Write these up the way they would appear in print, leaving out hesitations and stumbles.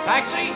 Taxi!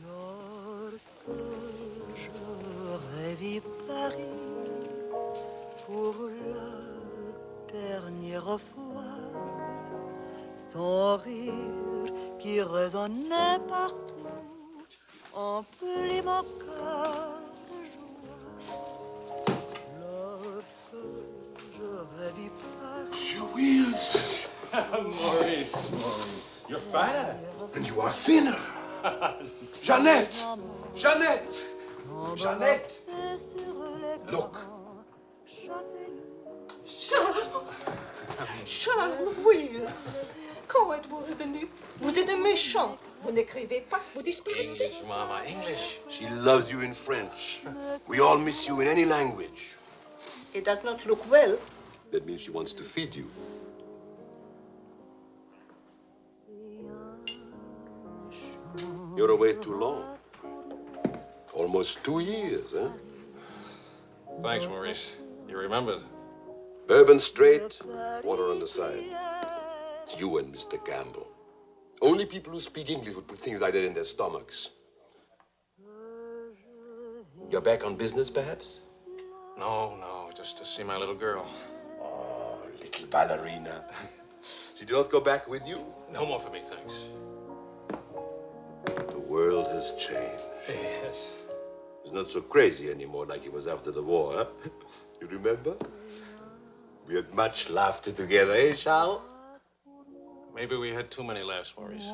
Lorsque je revis Paris pour la dernière fois, son rire qui résonnait partout emplit mon cœur de joie. Lorsque je revis Paris. Julius! Maurice. You're fatter. And you are thinner. Jeannette! Jeannette! Jeannette! Look. Charles Wills, quand êtes-vous revenu? Vous êtes un méchant. Vous n'écrivez pas, vous disparaissez. English, Mama, English. She loves you in French. We all miss you in any language. It does not look well. That means she wants to feed you. You're away too long. Almost 2 years, huh? Thanks, Maurice. You remembered. Bourbon straight, water on the side. You and Mr. Campbell. Only people who speak English would put things like that in their stomachs. You're back on business, perhaps? No, just to see my little girl. Oh, little ballerina. She did not go back with you? No more for me, thanks. The world has changed. Yes. It's not so crazy anymore like it was after the war, huh? You remember? We had much laughter together, eh, Charles? Maybe we had too many laughs, Maurice.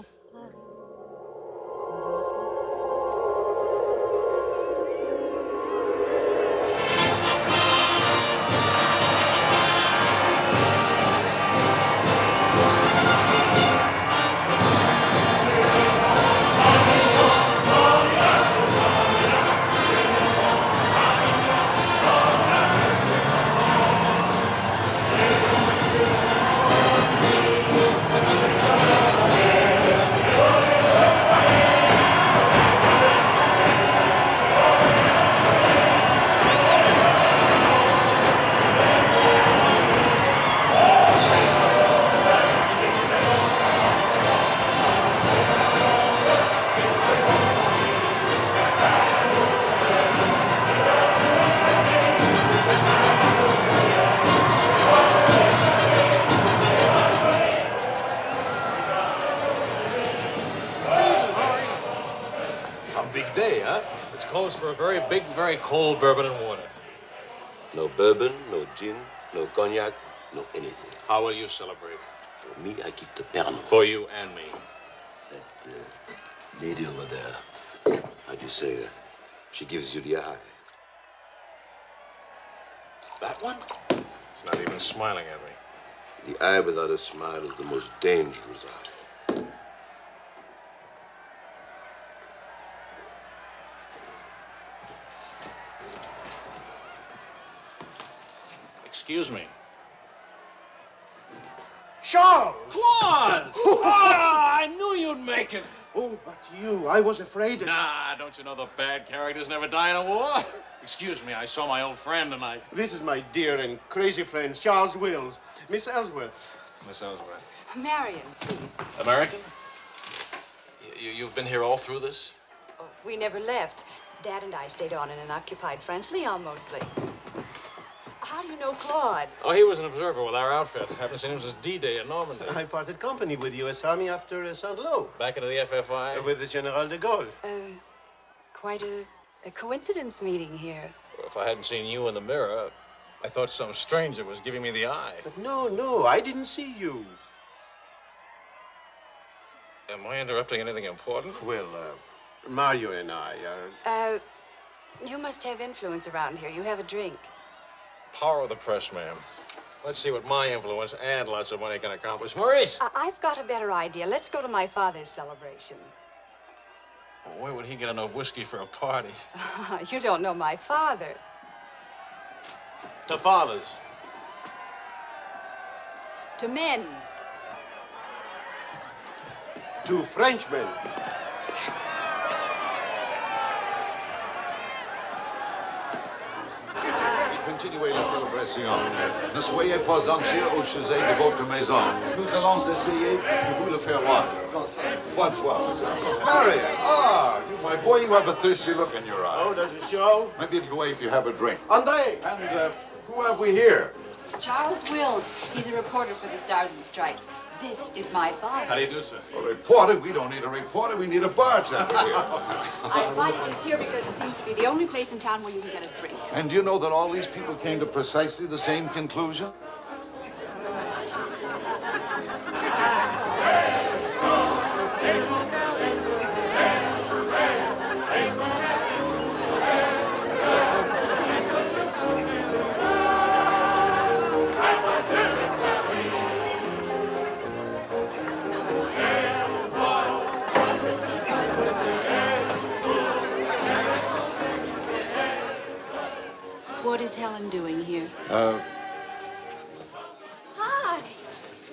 For a very big, very cold bourbon and water. No bourbon, no gin, no cognac, no anything. How will you celebrate? For me, I keep the Pernod. For you and me. That lady over there, how do you say, she gives you the eye. That one? She's not even smiling at me. The eye without a smile is the most dangerous eye. Excuse me. Charles! Claude! Oh, I knew you'd make it. Oh, but you, I was afraid that... Nah, don't you know the bad characters never die in a war? Excuse me, I saw my old friend and I... This is my dear and crazy friend, Charles Wills. Miss Ellsworth. Miss Ellsworth. Marion, please. American? You've been here all through this? Oh, we never left. Dad and I stayed on in an occupied France, Leon mostly. How do you know Claude? Oh, he was an observer with our outfit. Haven't seen him since D-Day in Normandy. I parted company with U.S. Army after Saint-Lô. Back into the FFI? With the General de Gaulle. Quite a coincidence meeting here. Well, if I hadn't seen you in the mirror, I thought some stranger was giving me the eye. But no, I didn't see you. Am I interrupting anything important? Well, Marion and I are... You must have influence around here. You have a drink. Power of the press, ma'am. Let's see what my influence and lots of money can accomplish. Maurice! I've got a better idea. Let's go to my father's celebration. Well, where would he get enough whiskey for a party? You don't know my father. To fathers. To men. To Frenchmen. Continuez la célébration. Ne soyez pas anxieux au sujet de votre maison. Nous allons essayer de vous le faire voir. Bonsoir. Marion, you, my boy, you have a thirsty look in your eye. Oh, does it show? Maybe it'll go away if you have a drink. André! And who have we here? Charles Wills. He's a reporter for the Stars and Stripes. This is my father. How do you do, sir? A reporter? We don't need a reporter. We need a bartender here. I invited this here because it seems to be the only place in town where you can get a drink. And do you know that all these people came to precisely the same conclusion? What is Helen doing here? Hi.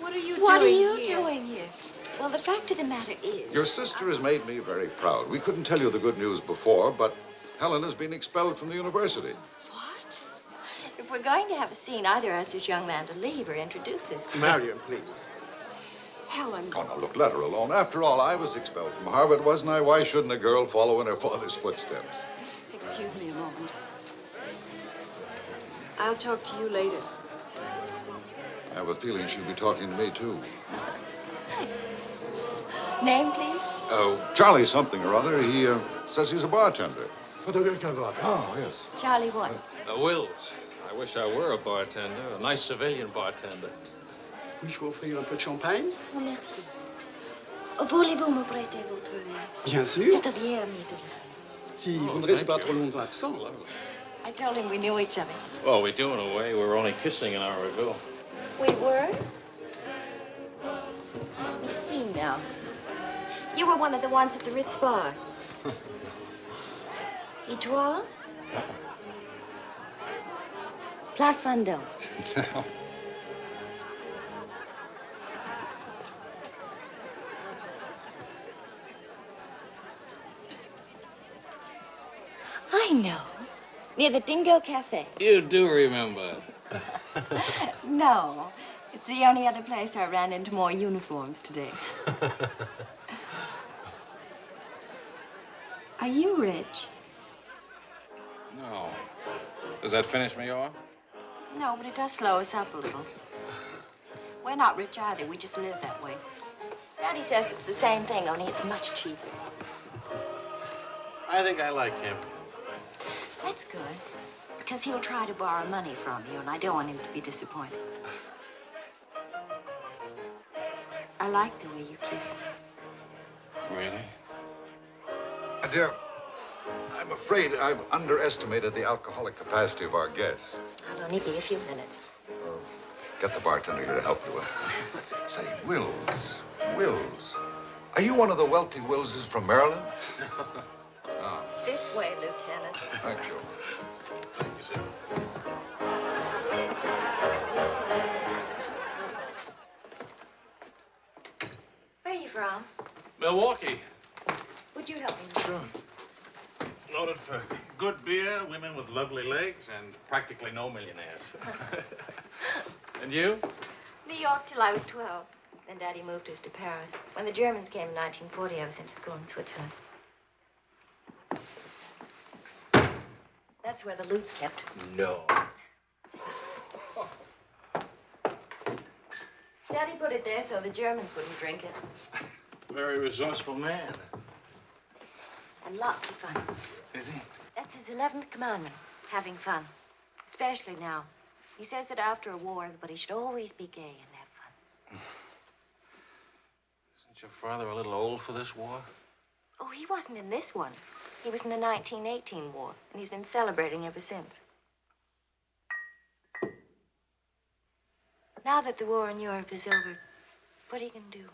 What are you What are doing you here? doing here? Well, the fact of the matter is... Your sister has made me very proud. We couldn't tell you the good news before, but Helen has been expelled from the university. What? If we're going to have a scene, either ask this young man to leave or introduce us. Marion, please. Helen. Oh, now, look, let her alone. After all, I was expelled from Harvard, wasn't I? Why shouldn't a girl follow in her father's footsteps? Excuse me a moment. I'll talk to you later. I have a feeling she'll be talking to me, too. Name, please? Oh, Charlie something or other. He says he's a bartender. Oh, yes. Charlie what? Wills. I wish I were a bartender, a nice civilian bartender. Puis-je vous offrir un peu de champagne? Oh, merci. Voulez-vous me prêter votre verre? Bien sûr. C'est bien ami de le faire. Si vous ne restez pas trop longtemps absent. I told him we knew each other. Well, we do in a way. We were only kissing in our review. We were? Let me see now. You were one of the ones at the Ritz bar. Étoile? Place Vendôme. I know. Near the Dingo Cafe. You do remember. No. It's the only other place I ran into more uniforms today. Are you rich? No. Does that finish me off? No, but it does slow us up a little. We're not rich either. We just live that way. Daddy says it's the same thing, only it's much cheaper. I think I like him. That's good. Because he'll try to borrow money from you, and I don't want him to be disappointed. I like the way you kiss me. Really? My dear, I'm afraid I've underestimated the alcoholic capacity of our guests. I'll only be a few minutes. Get the bartender here to help you. Say, Wills. Are you one of the wealthy Willses from Maryland? Ah, This way, Lieutenant. thank you. Thank you, sir. Where are you from? Milwaukee. Would you help me? Sure. Noted for good beer, women with lovely legs, and practically no millionaires. And you? New York till I was 12. Then Daddy moved us to Paris. When the Germans came in 1940, I was sent to school in Switzerland. That's where the loot's kept. No. Daddy put it there so the Germans wouldn't drink it. Very resourceful man. And lots of fun. Is he? That's his 11th commandment, having fun. Especially now. He says that after a war, everybody should always be gay and have fun. Isn't your father a little old for this war? Oh, he wasn't in this one. He was in the 1918 war, and he's been celebrating ever since. Now that the war in Europe is over, what are you going to do?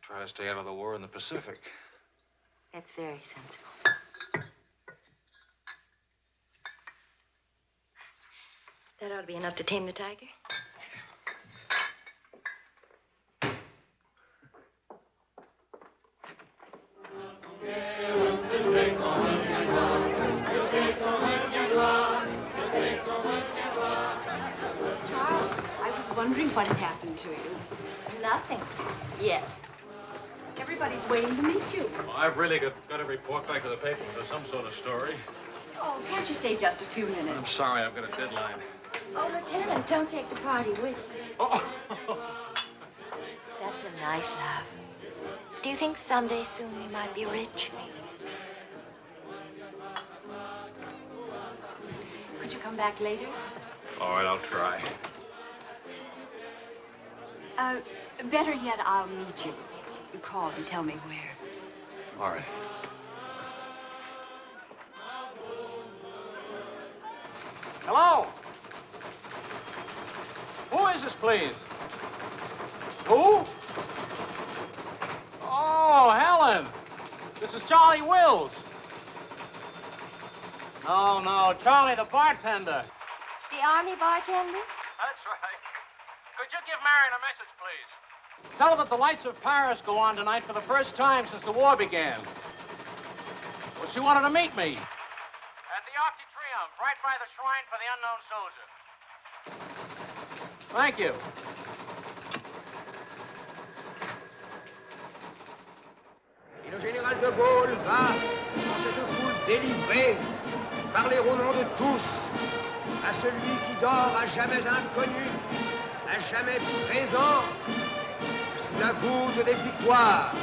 Try to stay out of the war in the Pacific. That's very sensible. That ought to be enough to tame the tiger. Charles, I was wondering what had happened to you. Nothing. Yet. Everybody's waiting to meet you. Well, I've really got to report back to the paper for some sort of story. Oh, can't you stay just a few minutes? I'm sorry, I've got a deadline. Oh, Lieutenant, don't take the party with you. Oh. That's a nice laugh. Do you think someday soon we might be rich? Could you come back later? All right, I'll try. Better yet, I'll meet you. You call and tell me where. All right. Hello? Who is this, please? Who? Oh, Helen. This is Charlie Wills. No, Charlie the bartender. The army bartender? That's right. Could you give Marion a message, please? Tell her that the lights of Paris go on tonight for the first time since the war began. Well, she wanted to meet me. At the Arc de Triomphe, right by the shrine for the unknown soldier. Thank you. Et le général de Gaulle va, dans cette foule délivrée, parler au nom de tous, à celui qui dort à jamais inconnu, à jamais présent, sous la voûte des victoires.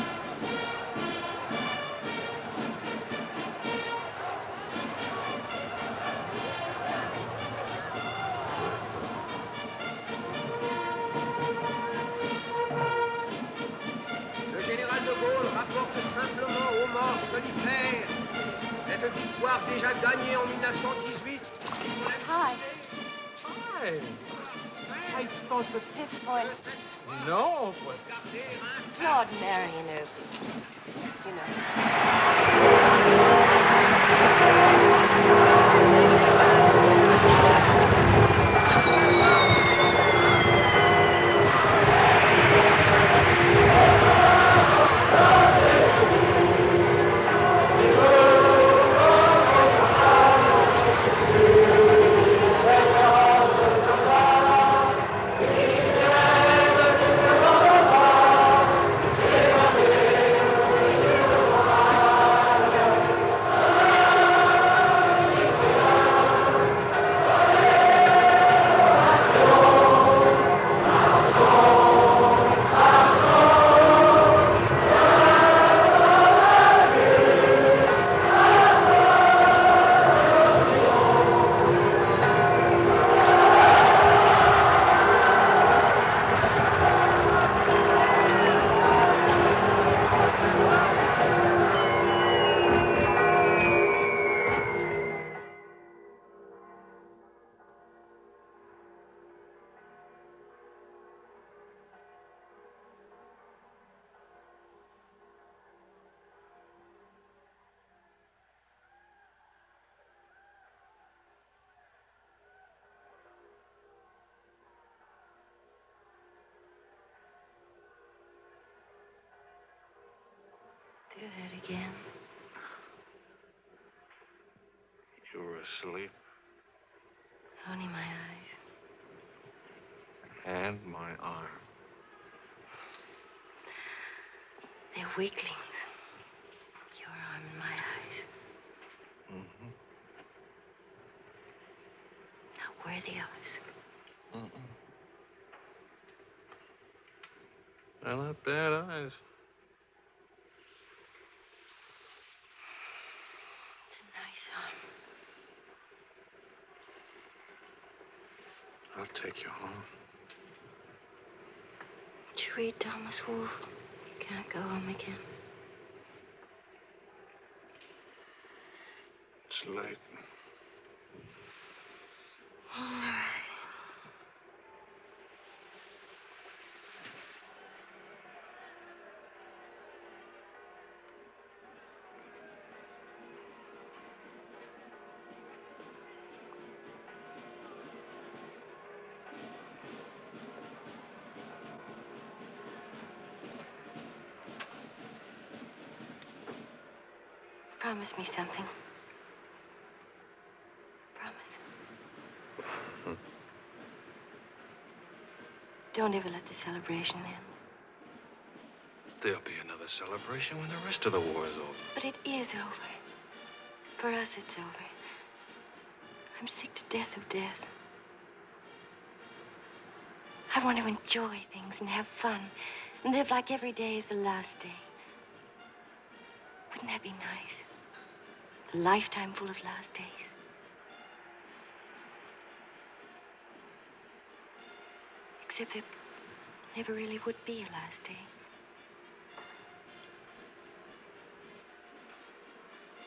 Le général de Gaulle rapporte simplement aux morts solitaires cette victoire déjà gagnée en 1918. Hi. Hi. I thought that... Disappointed. No, but... Lord Marion, you know. that again. You were asleep. Only my eyes. And my arm. They're weaklings. Your arm and my eyes. Mm-hmm. Not worthy of us. Mm-mm. They're not bad eyes. It's a nice arm. I'll take you home. Did you read Thomas Wolfe? You can't go home again. It's late. All right. Promise me something. Promise. Don't ever let the celebration end. There'll be another celebration when the rest of the war is over. But it is over. For us, it's over. I'm sick to death of death. I want to enjoy things and have fun and live like every day is the last day. Wouldn't that be nice? A lifetime full of last days. Except there never really would be a last day.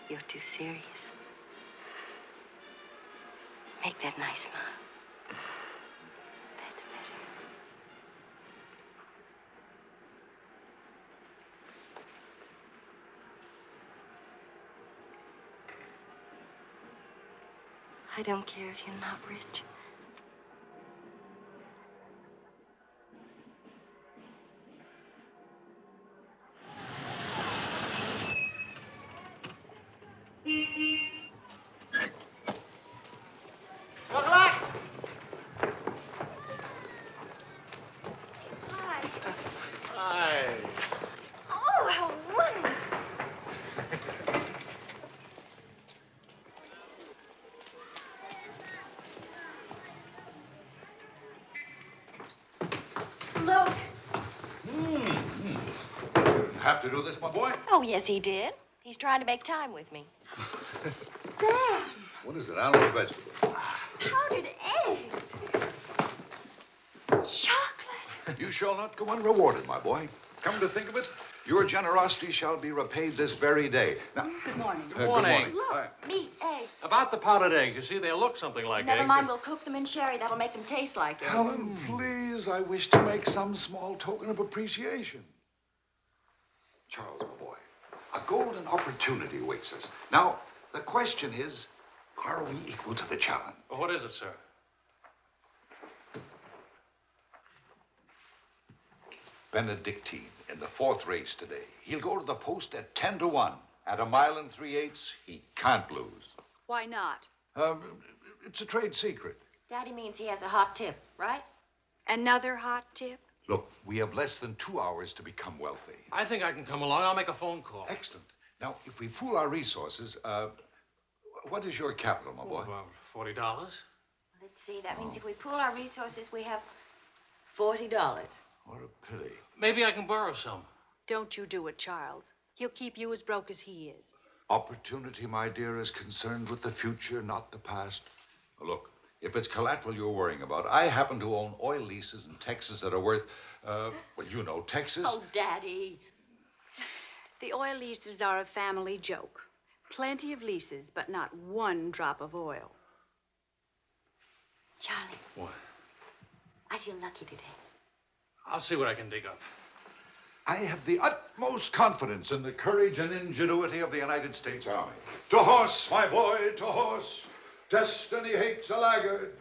You're too serious. Make that nice smile. That's better. I don't care if you're not rich. Good luck! Hi. Hi. Oh, how wonderful. Look. You didn't have to do this, my boy. Oh, yes, he did. He's trying to make time with me. Spam. What is it? Animal or vegetable? Powdered eggs. Chocolate. You shall not go unrewarded, my boy. Come to think of it, your generosity shall be repaid this very day. Now, Good morning. Good morning. Meat, eggs. About the powdered eggs, you see, they look something like Never eggs. mind, we'll cook them in sherry. That'll make them taste like eggs. Helen, please, I wish to make some small token of appreciation. Charles, my boy, a golden opportunity awaits us. Now, the question is, are we equal to the challenge? Well, what is it, sir? Benedictine in the 4th race today. He'll go to the post at 10 to 1. At 1 3/8, he can't lose. Why not? It's a trade secret. Daddy means he has a hot tip, right? Another hot tip? Look, we have less than 2 hours to become wealthy. I think I can come along. I'll make a phone call. Excellent. Now, if we pool our resources, what is your capital, my boy? About $40. Let's see. That means if we pool our resources, we have $40. What a pity. Maybe I can borrow some. Don't you do it, Charles. He'll keep you as broke as he is. Opportunity, my dear, is concerned with the future, not the past. Look, if it's collateral you're worrying about, I happen to own oil leases in Texas that are worth, well, you know, Texas. Oh, Daddy. The oil leases are a family joke. Plenty of leases, but not one drop of oil. Charlie. What? I feel lucky today. I'll see what I can dig up. I have the utmost confidence in the courage and ingenuity of the United States Army. To horse, my boy, to horse. Destiny hates a laggard.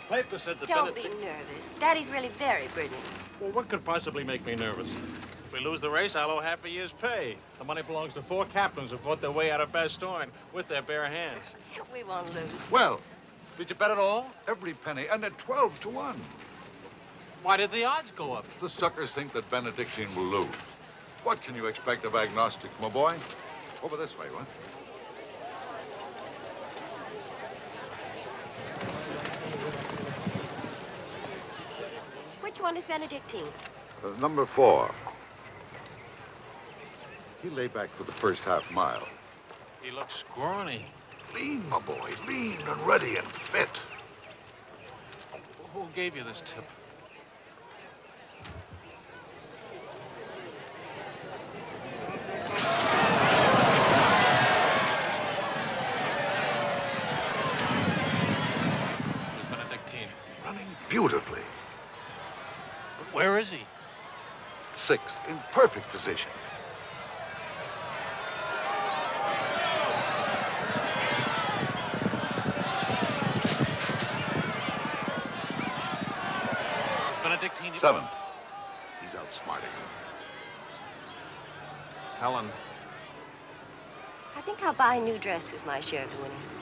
paper said that Don't be nervous. Daddy's really very brilliant. Well, what could possibly make me nervous? If we lose the race, I'll owe half a year's pay. The money belongs to 4 captains who fought their way out of Bastogne with their bare hands. We won't lose. Well, Did you bet it all? every penny, and at 12 to 1. Why did the odds go up? The suckers think that Benedictine will lose. What can you expect of agnostics, my boy? Over this way, what? Which one is Benedictine? Number 4. He lay back for the first half mile. He looks scrawny. Lean, my boy, lean and ready and fit. Who gave you this tip? Where's Benedictine? Running beautifully. But where is he? 6th, in perfect position. Is Benedictine... 7th. He's outsmarting him. Helen. I think I'll buy a new dress with my share of the winnings.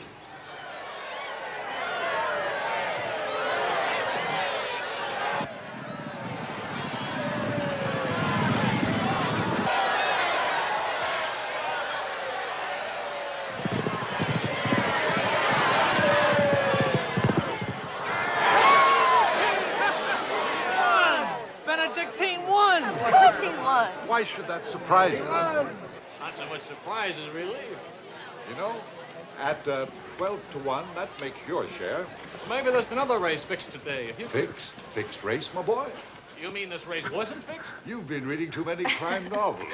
Benedictine won! Of course he won. Why should that surprise you? Not so much surprise as relief. You know, at 12 to 1, that makes your share. Maybe there's another race fixed today. If you... Fixed race, my boy. You mean this race wasn't fixed? You've been reading too many crime novels.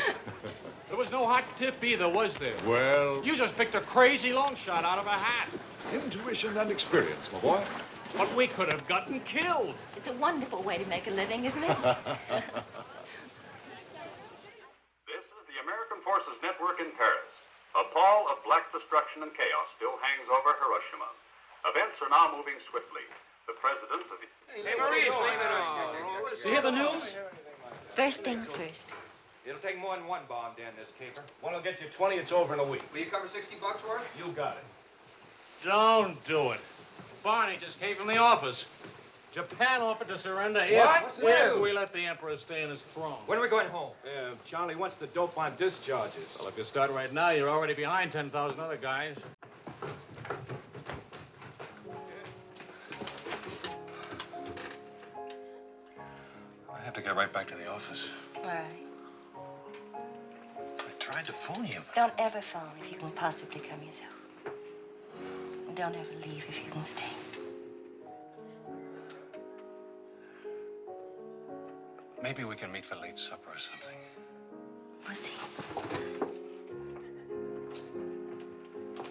There was no hot tip either, was there? Well, You just picked a crazy long shot out of a hat. intuition and experience, my boy. But we could have gotten killed. It's a wonderful way to make a living, isn't it? This is the American Forces Network in Paris. A pall of black destruction and chaos still hangs over Hiroshima. Events are now moving swiftly. The president of the... Hey, Maurice, leave it on. You hear the news? First things first. It'll take more than one bomb down this caper. One will get you 20, it's over in a week. Will you cover $60 for it? You got it. Don't do it. Barney just came from the office. Japan offered to surrender if we let the Emperor stay in his throne. When are we going home? Charlie wants the dope on discharges. Well, if you start right now, you're already behind 10,000 other guys. I have to get right back to the office. All right. I tried to phone you. Don't ever phone if you can possibly come yourself. And don't ever leave if you can stay. Maybe we can meet for late supper or something. We'll see.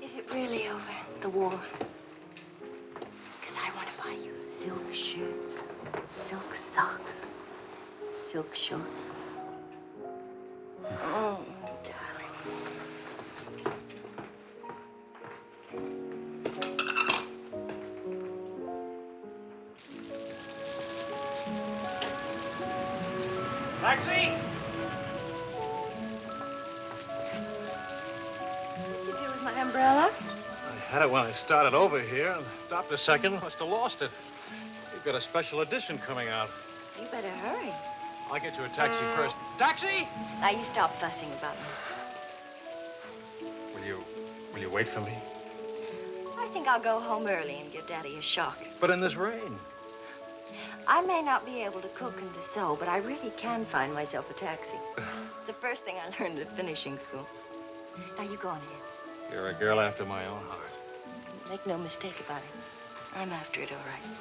Is it really over, the war? Because I want to buy you silk shirts, silk socks, silk shorts. Oh, darling. Taxi! What'd you do with my umbrella? I had it when I started over here, and stopped a second, must have lost it. You've got a special edition coming out. You better hurry. I'll get you a taxi first. Taxi! Now, you stop fussing about me. Will you wait for me? I think I'll go home early and give Daddy a shock. But in this rain. I may not be able to cook and to sew, but I really can find myself a taxi. It's the first thing I learned at finishing school. Now, you go on ahead. You're a girl after my own heart. Make no mistake about it. I'm after it, all right.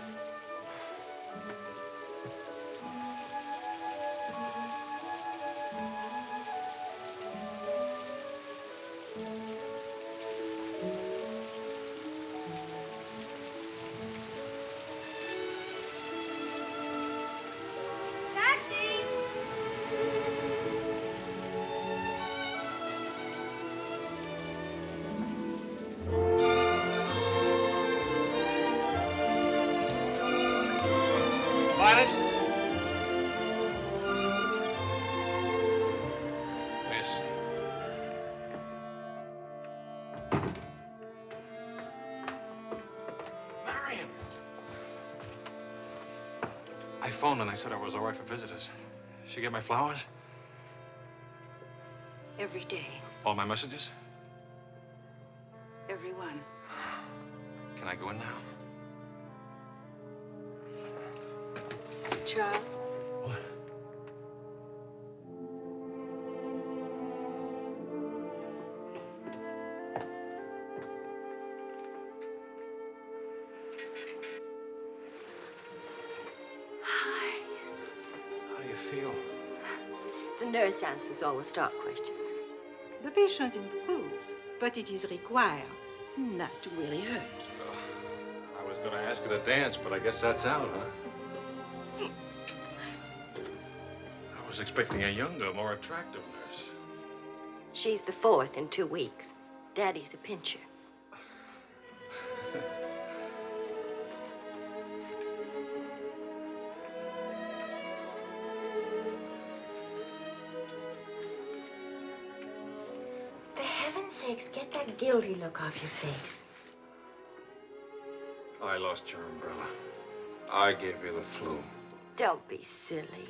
planet? Miss. Marion. I phoned and I said I was all right for visitors. She get my flowers? Every day. All my messages? Every one. Can I go in now? Charles? What? Hi. How do you feel? The nurse answers all the stock questions. The patient improves, but it is required not to really hurt. I was going to ask her to dance, but I guess that's out, huh? I was expecting a younger, more attractive nurse. She's the 4th in 2 weeks. Daddy's a pincher. For heaven's sakes, get that guilty look off your face. I lost your umbrella. I gave you the flu. Don't be silly.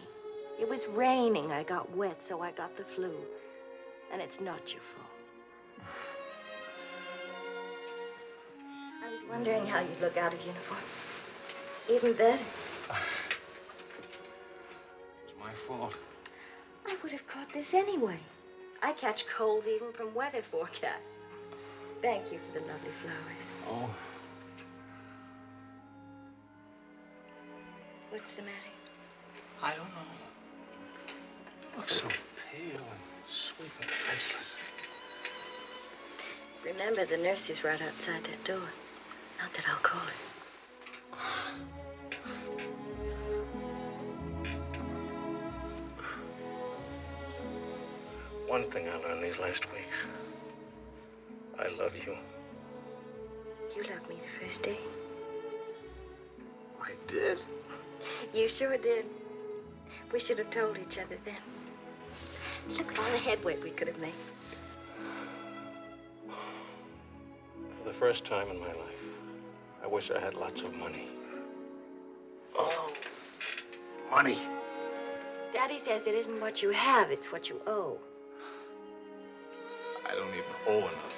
It was raining. I got wet, so I got the flu. And it's not your fault. I was wondering how you'd look out of uniform. Even better. It was my fault. I would have caught this anyway. I catch colds even from weather forecasts. Thank you for the lovely flowers. Oh. What's the matter? I don't know. You look so pale and sweet and faceless. Remember, the nurse is right outside that door. Not that I'll call her. One thing I learned these last weeks. I love you. You loved me the first day. I did. You sure did. We should have told each other then. Look at all the headway we could have made. For the first time in my life, I wish I had lots of money. Oh, money. Daddy says it isn't what you have, it's what you owe. I don't even owe enough.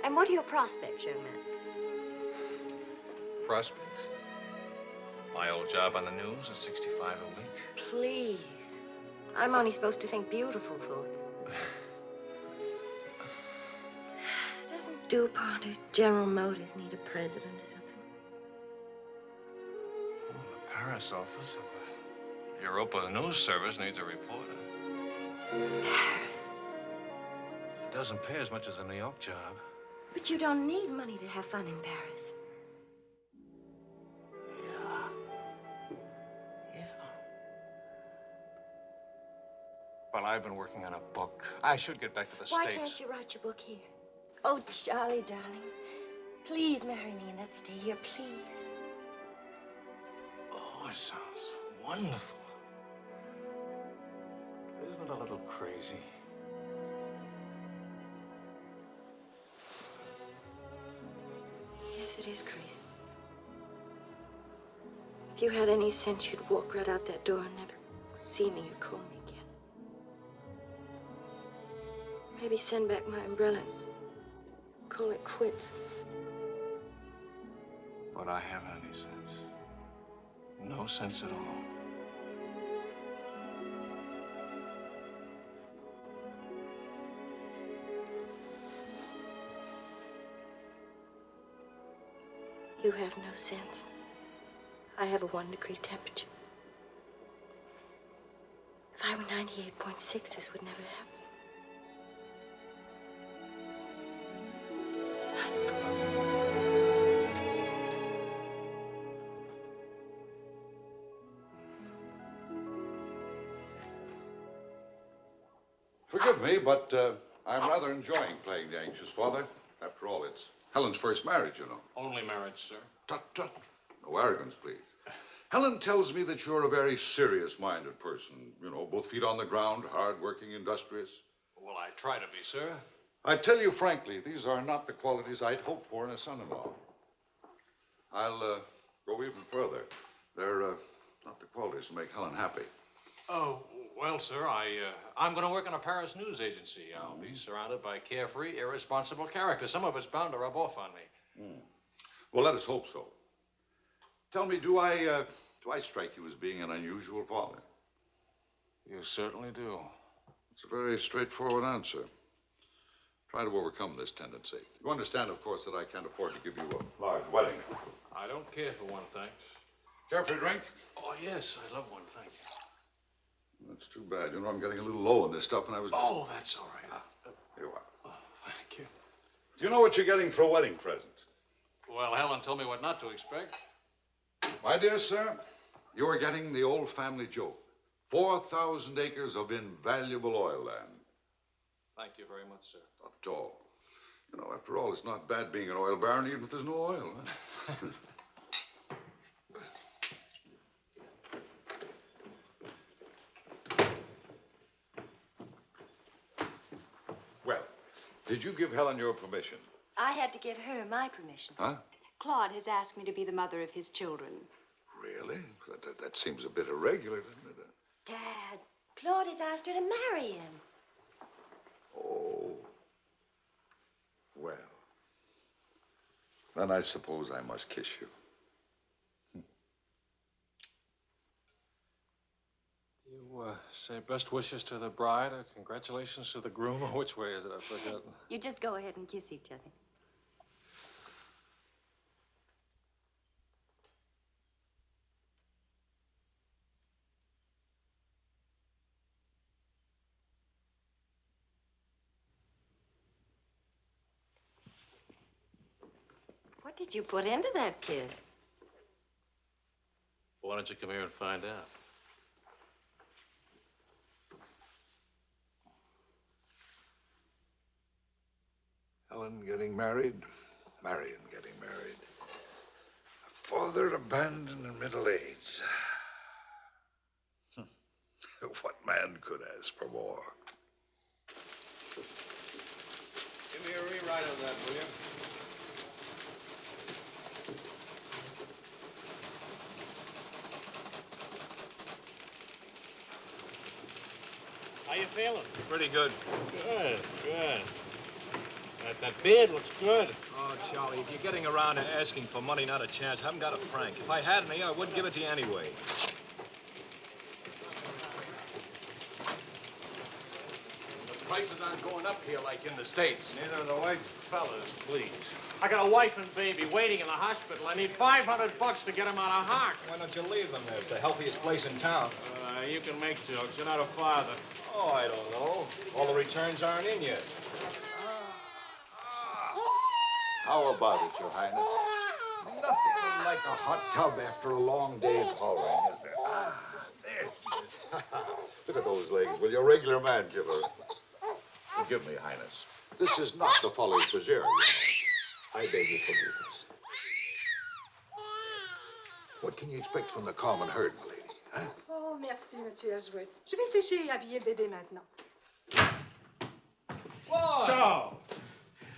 And what are your prospects, young man? Prospects? My old job on the news at 65 a week. Please. I'm only supposed to think beautiful thoughts. Doesn't DuPont or General Motors need a president or something? Oh, the Paris office of the Europa News Service needs a reporter. Paris? It doesn't pay as much as a New York job. But you don't need money to have fun in Paris. Well, I've been working on a book. I should get back to the Why States. can't you write your book here? Oh, Charlie, darling. Please marry me and let's stay here, please. Oh, it sounds wonderful. Isn't it a little crazy? Yes, it is crazy. If you had any sense, you'd walk right out that door and never see me or call me again. Maybe send back my umbrella and call it quits. But I haven't any sense. No sense at all. You have no sense. I have a 1-degree temperature. If I were 98.6, this would never happen. Forgive me, but I'm rather enjoying playing the anxious father. After all, it's Helen's first marriage, you know. Only marriage, sir. Tut, tut. No arrogance, please. Helen tells me that you're a very serious-minded person. You know, both feet on the ground, hard-working, industrious. Well, I try to be, sir. I tell you frankly, these are not the qualities I'd hoped for in a son-in-law. I'll go even further. They're not the qualities to make Helen happy. Oh, well, sir, I'm going to work in a Paris news agency. I'll be surrounded by carefree, irresponsible characters. Some of it's bound to rub off on me. Well, let us hope so. Tell me, do I strike you as being an unusual father? You certainly do. It's a very straightforward answer. Try to overcome this tendency. You understand, of course, that I can't afford to give you a large wedding. I don't care for one, thanks. Care for a drink? Oh, yes, I love one, thank you. That's too bad. You know, I'm getting a little low on this stuff, and I was... Oh, that's all right. Here you are. Oh, thank you. Do you know what you're getting for a wedding present? Well, Helen told me what not to expect. My dear sir, you are getting the old family joke. 4,000 acres of invaluable oil land. Thank you very much, sir. Not at all. You know, after all, it's not bad being an oil baron, even if there's no oil. Huh? Well, did you give Helen your permission? I had to give her my permission. Huh? Claude has asked me to be the mother of his children. Really? That seems a bit irregular, doesn't it? Dad, Claude has asked her to marry him. Oh. Well. Then I suppose I must kiss you. You say best wishes to the bride or congratulations to the groom? Or which way is it? I've forgotten. You just go ahead and kiss each other. What did you put into that kiss? Why don't you come here and find out? Helen getting married, Marion getting married. A father abandoned in middle age. What man could ask for more? Give me a rewrite of that, will you? How you feeling? Pretty good. Good, good. That beard looks good. Oh, Charlie, if you're getting around to asking for money, not a chance. I haven't got a franc. If I had any, I wouldn't give it to you anyway. The prices aren't going up here like in the States. Neither are the white fellas, please. I got a wife and baby waiting in the hospital. I need $500 to get them out of Hark. Why don't you leave them there? It's the healthiest place in town. You can make jokes. You're not a father. Oh, I don't know. All the returns aren't in yet. How about it, Your Highness? Nothing like a hot tub after a long day's hauling, is there? There she is. Look at those legs. Will you, a regular man give her? Forgive me, Highness. This is not the Folly Preserve. I beg your forgiveness. What can you expect from the common herd, my lady? Huh? Oh, merci, Monsieur Ashwood. Je vais sécher et habiller le bébé maintenant. Whoa! Charles!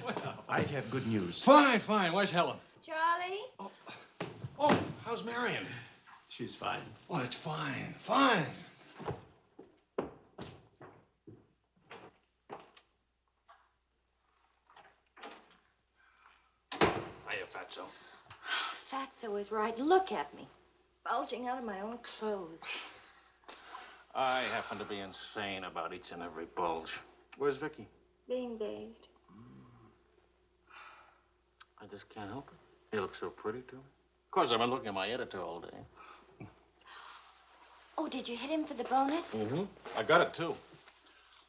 Well, I have good news. Fine, fine. Where's Helen? Charlie? Oh, how's Marion? She's fine. Oh, it's fine, fine. Hiya, Fatso. Fatso is right. Look at me. Bulging out of my own clothes. I happen to be insane about each and every bulge. Where's Vicki? Being bathed. I just can't help it. You look so pretty, too. Of course, I've been looking at my editor all day. Oh, did you hit him for the bonus? Mm-hmm. I got it, too.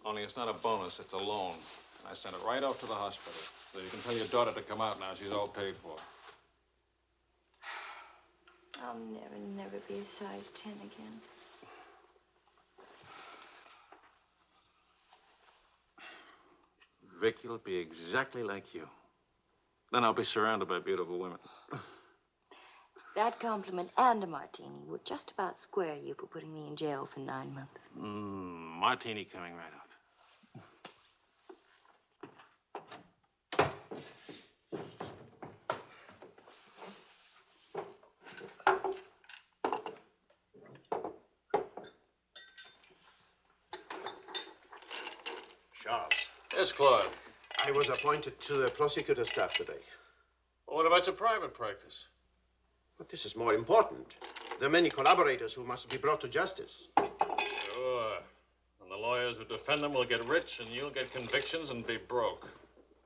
Only it's not a bonus, it's a loan. I sent it right off to the hospital. So you can tell your daughter to come out now. She's all paid for. I'll never be a size 10 again. Vicki will be exactly like you. Then I'll be surrounded by beautiful women. That compliment and a martini would just about square you for putting me in jail for 9 months. Martini coming right up. Charles. Yes, Claude. I was appointed to the prosecutor's staff today. Well, what about your private practice? But this is more important. There are many collaborators who must be brought to justice. Sure. And the lawyers who defend them will get rich, and you'll get convictions and be broke.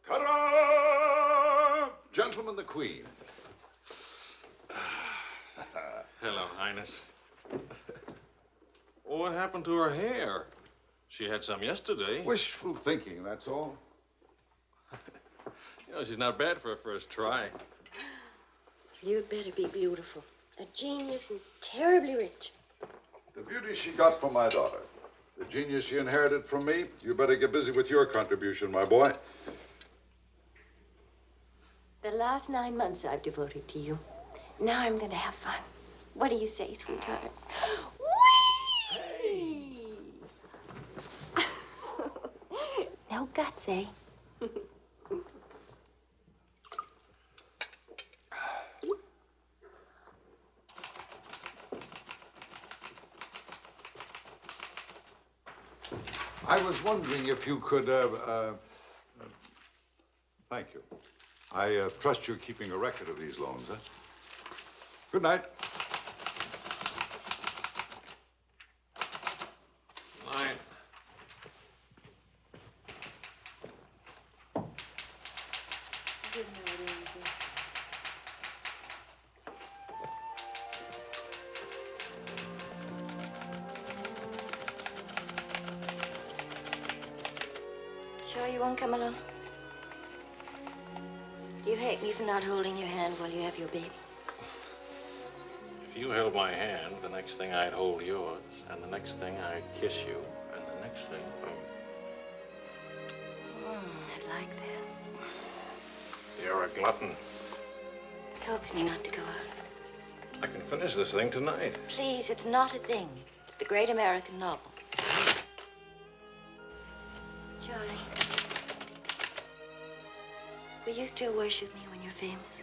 Ta-da! Gentlemen, the Queen. Hello, Highness. What happened to her hair? She had some yesterday. Wishful thinking, that's all. You know, she's not bad for a first try. You'd better be beautiful. A genius and terribly rich. The beauty she got from my daughter. The genius she inherited from me. You better get busy with your contribution, my boy. The last 9 months I've devoted to you. Now I'm going to have fun. What do you say, sweetheart? Whee! No guts, eh? I was wondering if you could, thank you. I trust you're keeping a record of these loans, huh? Good night. Night. Good night, Angel. Sure you won't come along? Do you hate me for not holding your hand while you have your baby? If you held my hand, the next thing I'd hold yours, and the next thing I'd kiss you, and the next thing, I'd like that. You're a glutton. Coax me not to go out. I can finish this thing tonight. Please, it's not a thing. It's the great American novel. Charlie, will you still worship me when you're famous?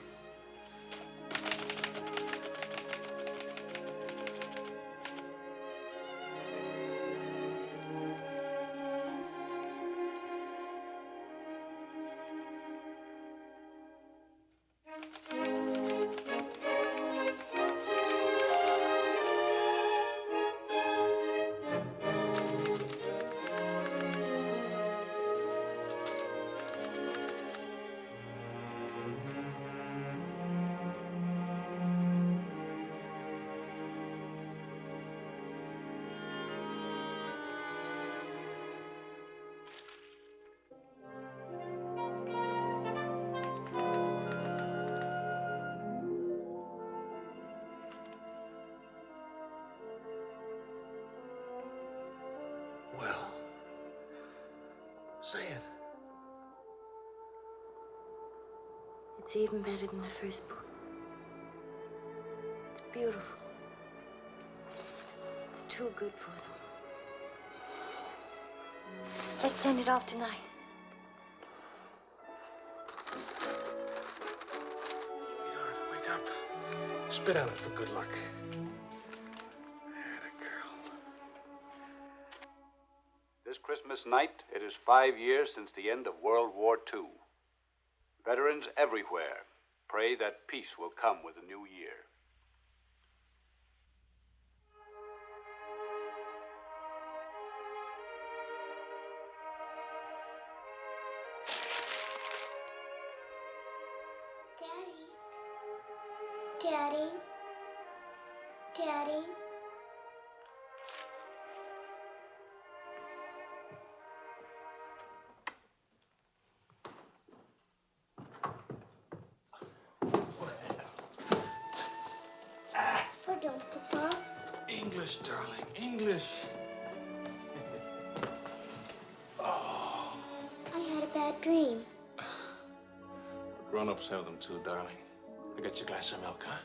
Well, say it. It's even better than the first book. It's beautiful. It's too good for them. Let's send it off tonight. Sweetheart, wake up. Spit on it for good luck. This Christmas night, it is 5 years since the end of World War II. Veterans everywhere pray that peace will come with the new year. Daddy. Daddy. What don't, Papa? English, darling, English. I had a bad dream. Grown-ups have them too, darling. I got you a glass of milk, huh?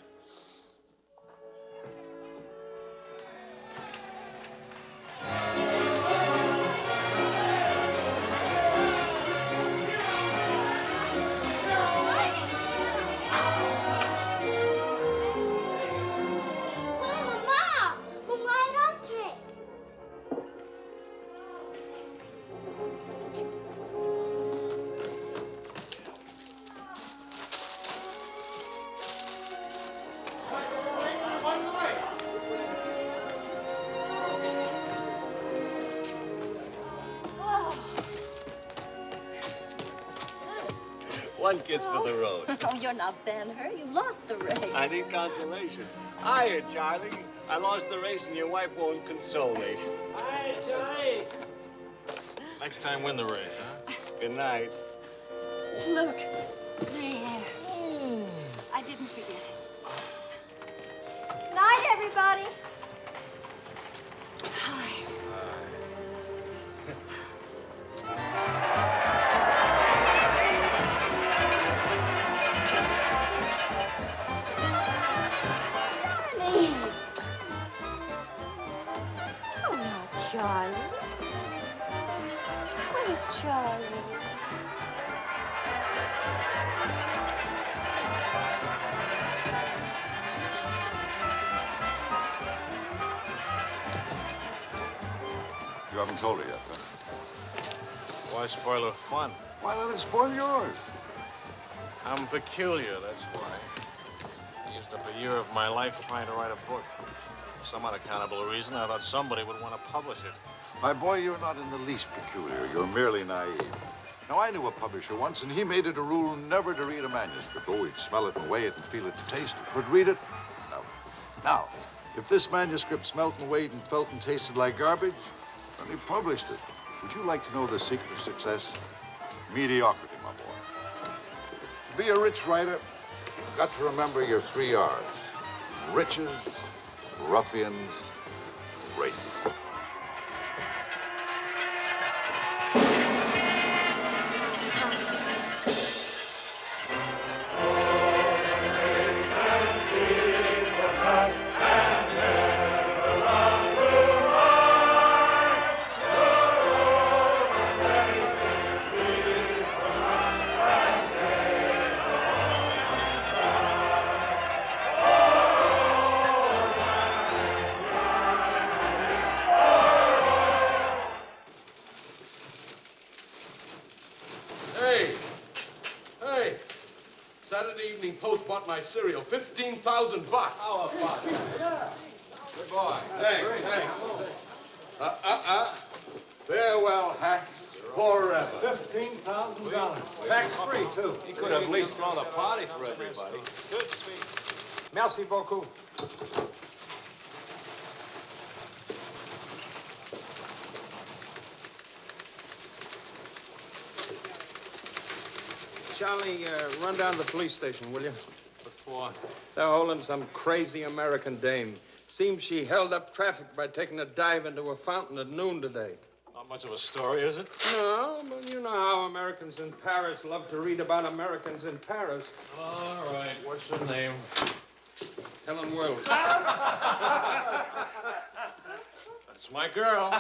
One kiss for the road. Oh, you're not Ben-Hur. You lost the race. I need consolation. Hiya, Charlie. I lost the race and your wife won't console me. Hi, Charlie. Next time, win the race, huh? Good night. Look. There. I didn't forget it. Night, everybody. Hi. Charlie? Where's Charlie? You haven't told her yet, huh? Why spoil her fun? Why let it spoil yours? I'm peculiar, that's why. I used up a year of my life trying to write a book. For some unaccountable reason, I thought somebody would want to publish it. My boy, you're not in the least peculiar. You're merely naive. Now, I knew a publisher once, and he made it a rule never to read a manuscript. Oh, he'd smell it and weigh it and feel its taste, but read it? No. Now, if this manuscript smelt and weighed and felt and tasted like garbage, then he published it. Would you like to know the secret of success? Mediocrity, my boy. To be a rich writer, you've got to remember your 3 R's. Riches, ruffians, rape. Saturday Evening Post bought my cereal. $15,000. How about it? Yeah. Good boy. Thanks. Farewell hats forever. $15,000. Tax-free, too. He could have at least thrown a party for everybody. Good speech. Merci beaucoup. Charlie, run down to the police station, will you? What for? They're holding some crazy American dame. Seems she held up traffic by taking a dive into a fountain at noon today. Not much of a story, is it? No, but you know how Americans in Paris love to read about Americans in Paris. All right. What's her name? Helen Wells. That's my girl.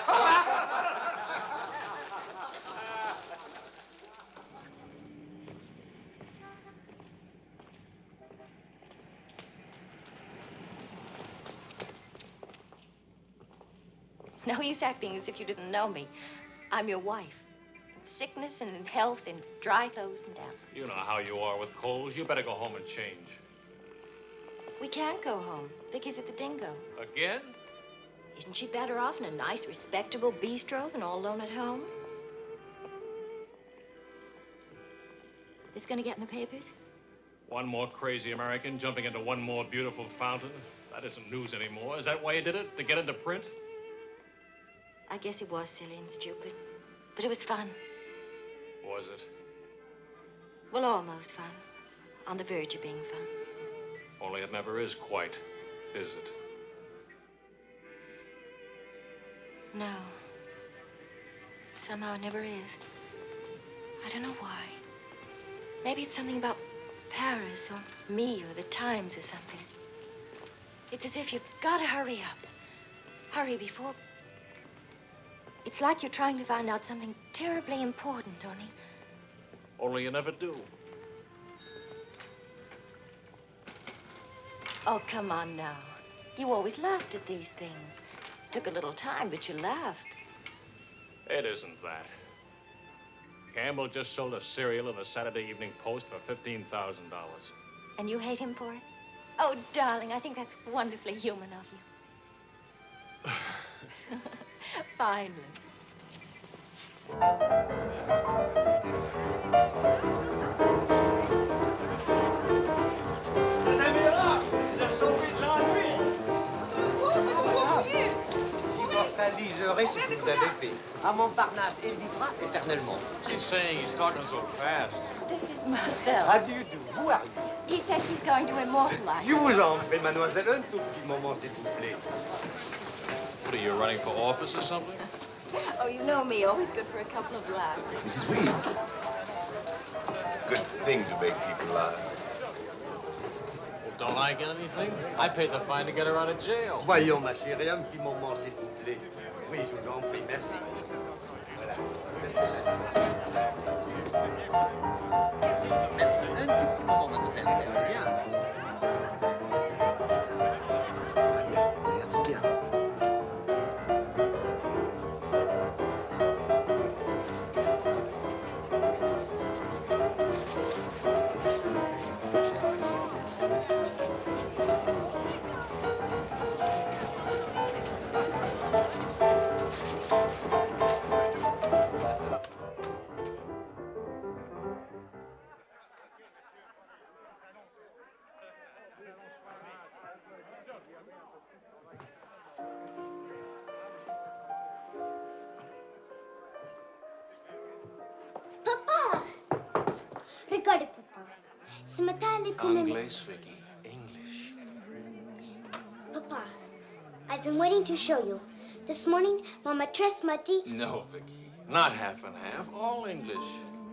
No use acting as if you didn't know me. I'm your wife. In sickness and in health, in dry clothes and death. You know how you are with colds. You better go home and change. We can't go home. Vicky's at the Dingo. Again? Isn't she better off in a nice, respectable bistro than all alone at home? This gonna get in the papers? One more crazy American jumping into one more beautiful fountain. That isn't news anymore. Is that why you did it? To get into print? I guess it was silly and stupid. But it was fun. Was it? Well, almost fun. On the verge of being fun. Only it never is quite, is it? No. Somehow it never is. I don't know why. Maybe it's something about Paris or me or the Times or something. It's as if you've got to hurry up. Hurry before It's like you're trying to find out something terribly important, Tony. Only you never do. Oh, come on now. You always laughed at these things. Took a little time, but you laughed. It isn't that. Campbell just sold a serial in the Saturday Evening Post for $15,000. And you hate him for it? Oh, darling, I think that's wonderfully human of you. Finally. Immortaliserai ce que vous avez fait. À Montparnasse, elle vivra éternellement. She's saying he's talking so fast. This is Marcel. How do you do? Who are you? He says he's going to immortalize. Je vous en prie, mademoiselle, un tout petit moment, s'il vous plaît. What are you, running for office or something? Oh, you know me, always good for a couple of laughs. Mrs. Weeds. It's a good thing to make people laugh. Well, don't I get anything? I paid the fine to get her out of jail. Voyons, ma chérie, un petit moment, s'il vous plaît. Oui, je vous en prie, merci. Voilà. Restez là. Merci. Un tout petit moment, mademoiselle. Merci bien. Très bien. Merci bien. Regarde, papa. Ce matin, l'école... Anglais, Vicki. English. Papa, I've been waiting to show you. This morning, ma maîtresse m'a dit... No, Vicki. Not half and half. All English.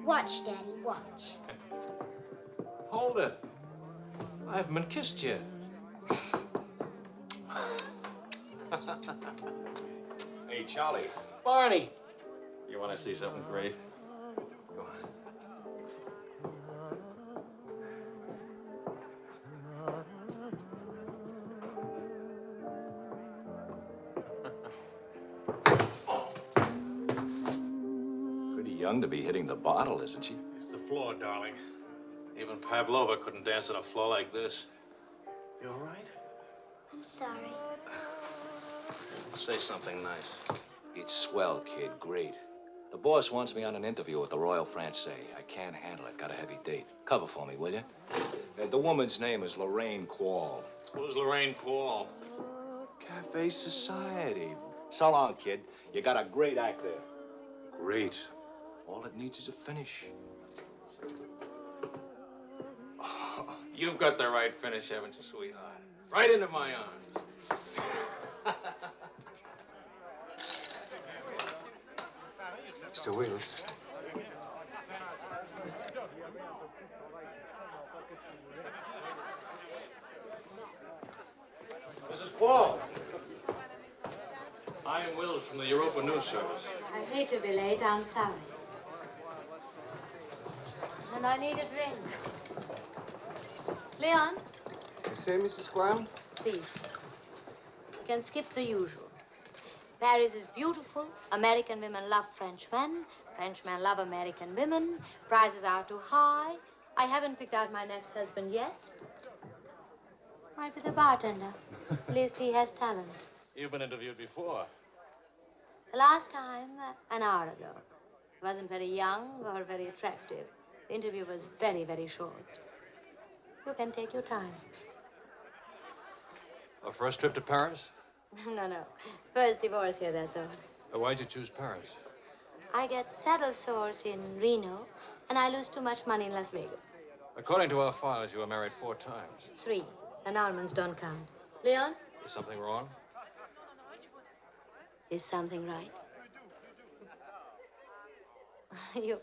Watch, Daddy, watch. Hold it. I haven't been kissed yet. Hey, Charlie. Barney. You want to see something great? Go on. Pretty young to be hitting the bottle, isn't she? It's the floor, darling. Even Pavlova couldn't dance on a floor like this. You all right? I'm sorry. Say something nice. It's swell, kid. Great. The boss wants me on an interview with the Royal Francais. I can't handle it. Got a heavy date. Cover for me, will you? The woman's name is Lorraine Quall. Who's Lorraine Quall? Cafe Society. So long, kid. You got a great act there. Great. All it needs is a finish. Oh, you've got the right finish, haven't you, sweetheart? Right into my arms. Mr. Wills. Mrs. Quall. I am Wills from the Europa News Service. I hate to be late. I'm sorry. And I need a drink. Leon? You say, Mrs. Squire? Please. You can skip the usual. Paris is beautiful. American women love French men. French men love American women. Prices are too high. I haven't picked out my next husband yet. Might be the bartender. At least he has talent. You've been interviewed before. The last time, an hour ago. He wasn't very young or very attractive. The interview was very, very short. You can take your time. A first trip to Paris? No. First divorce here, that's all. Why'd you choose Paris? I get saddle sores in Reno, and I lose too much money in Las Vegas. According to our files, you were married 4 times. 3. Annulments don't count. Leon? Is something wrong? Is something right? You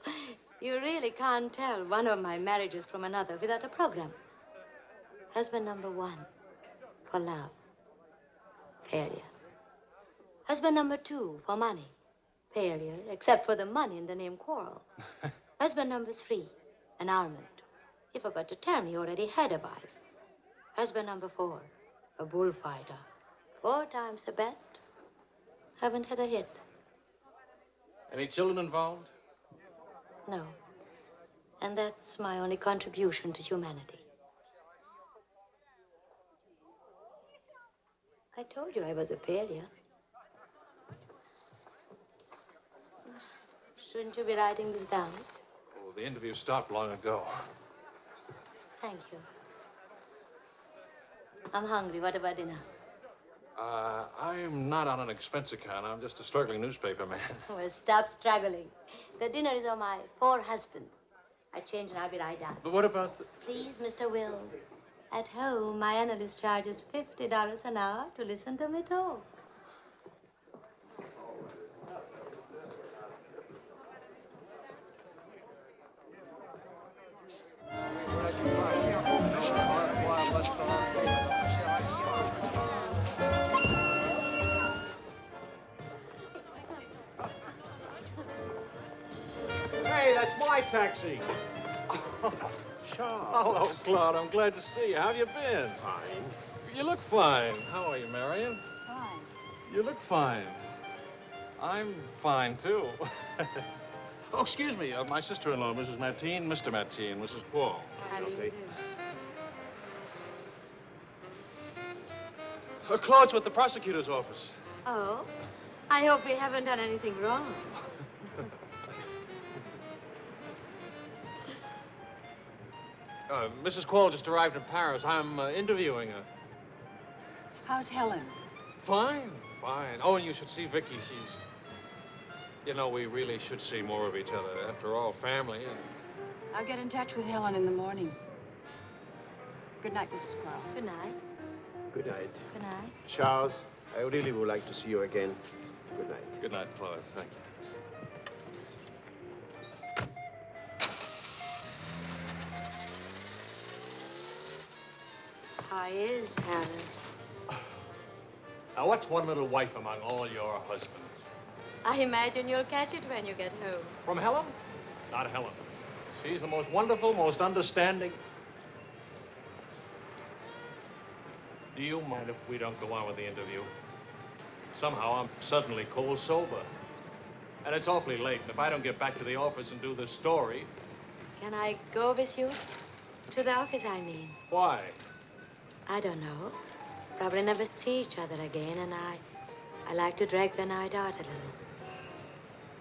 really can't tell one of my marriages from another without a program. Husband number 1, for love. Failure. Husband number 2, for money. Failure, except for the money in the name Quarrel. Husband number 3, an almond. He forgot to tell me he already had a wife. Husband number 4, a bullfighter. 4 times a bet. Haven't had a hit. Any children involved? No. And that's my only contribution to humanity. I told you I was a failure. Shouldn't you be writing this down? Oh, the interview stopped long ago. Thank you. I'm hungry. What about dinner? I'm not on an expense account. I'm just a struggling newspaper man. Well, stop struggling. The dinner is on my 4 husbands. I change and I'll be right down. But what about the... Please, Mr. Wills. At home, my analyst charges $50 an hour to listen to me talk. Hey, that's my taxi. Charles. Hello, Claude. I'm glad to see you. How have you been? Fine. You look fine. How are you, Marion? Fine. You look fine. I'm fine, too. Oh, excuse me. My sister-in-law, Mrs. Mateen, Mr. Mateen, Mrs. Paul. Claude's with the prosecutor's office. Oh? I hope we haven't done anything wrong. Mrs. Quall just arrived in Paris. I'm interviewing her. How's Helen? Fine, fine. Oh, and you should see Vicki. She's... You know, we really should see more of each other. After all, family and... I'll get in touch with Helen in the morning. Good night, Mrs. Quarrel. Good night. Good night. Good night. Charles, I really would like to see you again. Good night. Good night, Claude. Thank you. How is Helen? Now, what's one little wife among all your husbands? I imagine you'll catch it when you get home. From Helen? Not Helen. She's the most wonderful, most understanding. Do you mind if we don't go on with the interview? Somehow I'm suddenly cold sober. And it's awfully late, and if I don't get back to the office and do this story... Can I go with you? To the office, I mean. Why? I don't know. Probably never see each other again, and I like to drag the night out a little.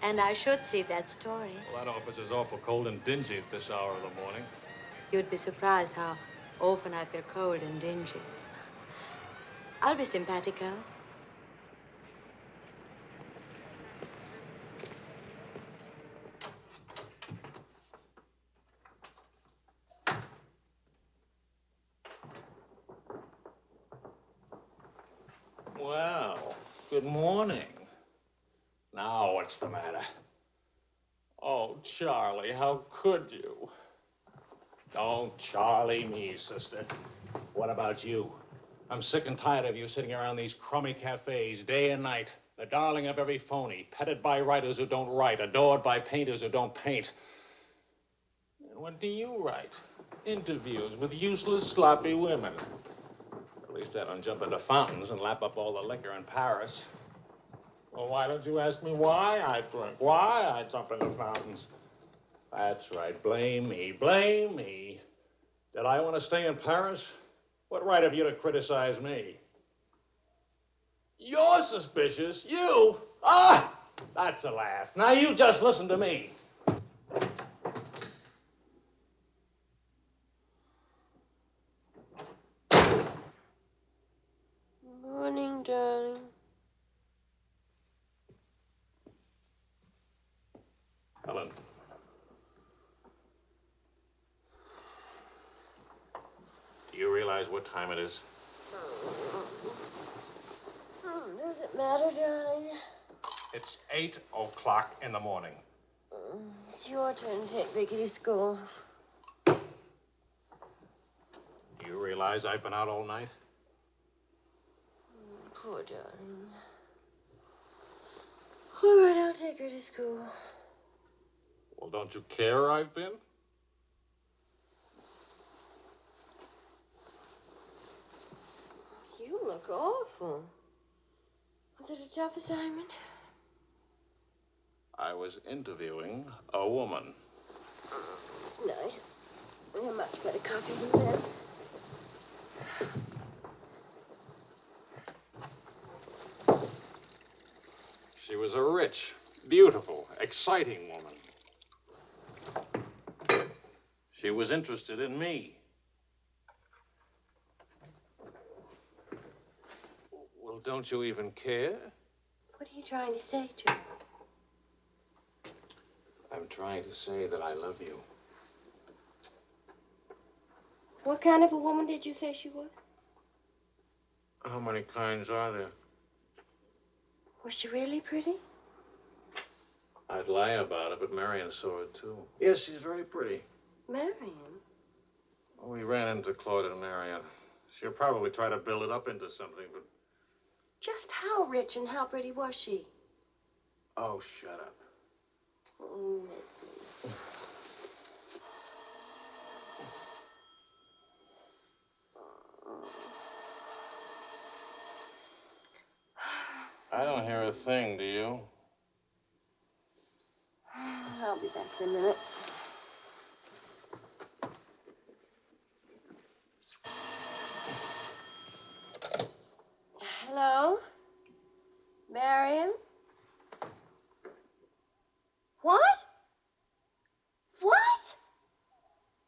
And I should see that story. Well, that office is awful cold and dingy at this hour of the morning. You'd be surprised how often I feel cold and dingy. I'll be simpatico. Well, good morning. Now, what's the matter? Oh, Charlie, how could you? Don't Charlie me, sister. What about you? I'm sick and tired of you sitting around these crummy cafes day and night, the darling of every phony, petted by writers who don't write, adored by painters who don't paint. And what do you write? Interviews with useless, sloppy women. At least I don't jump into fountains and lap up all the liquor in Paris. Well, why don't you ask me why I drink? Why I jump into fountains? That's right. Blame me. Blame me. Did I want to stay in Paris? What right have you to criticize me? You're suspicious. You? Ah! That's a laugh. Now you just listen to me. Morning, darling. Helen. Do you realize what time it is? Does it matter, darling? It's 8 o'clock in the morning. It's your turn to take Vicki to school. Do you realize I've been out all night? Poor darling. All right, I'll take her to school. Well, don't you care I've been? You look awful. Was it a tough assignment? I was interviewing a woman. It's nice. I have much better coffee than that. She was a rich, beautiful, exciting woman. She was interested in me. Well, don't you even care? What are you trying to say, Joe? I'm trying to say that I love you. What kind of a woman did you say she was? How many kinds are there? Was she really pretty? I'd lie about it, but Marion saw it, too. Yes, she's very pretty. Marion? We ran into Claude and Marion. She'll probably try to build it up into something, but... Just how rich and how pretty was she? Oh, shut up. I don't hear a thing, do you? I'll be back in a minute. Hello? Marion? What? What?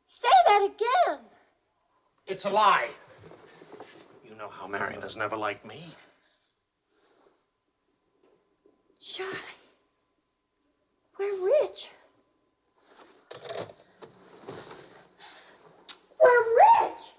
Say that again. It's a lie. You know how Marion has never liked me. Charlie, we're rich. We're rich!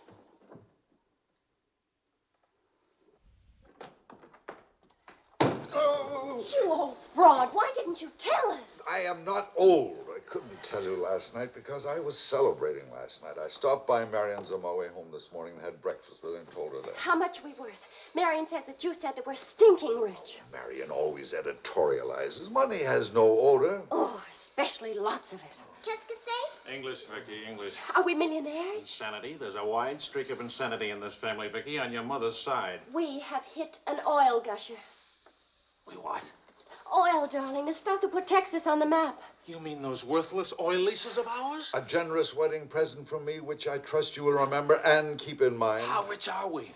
You old fraud, why didn't you tell us? I am not old. I couldn't tell you last night because I was celebrating last night. I stopped by Marion's on my way home this morning and had breakfast with her and told her that. How much are we worth? Marion says that you said that we're stinking rich. Marion always editorializes. Money has no odor. Oh, especially lots of it. Qu'est-ce que c'est? English, Vicki, English. Are we millionaires? Insanity. There's a wide streak of insanity in this family, Vicki, on your mother's side. We have hit an oil gusher. We what? Oil, darling, the stuff that put Texas on the map. You mean those worthless oil leases of ours? A generous wedding present from me, which I trust you will remember and keep in mind. How rich are we?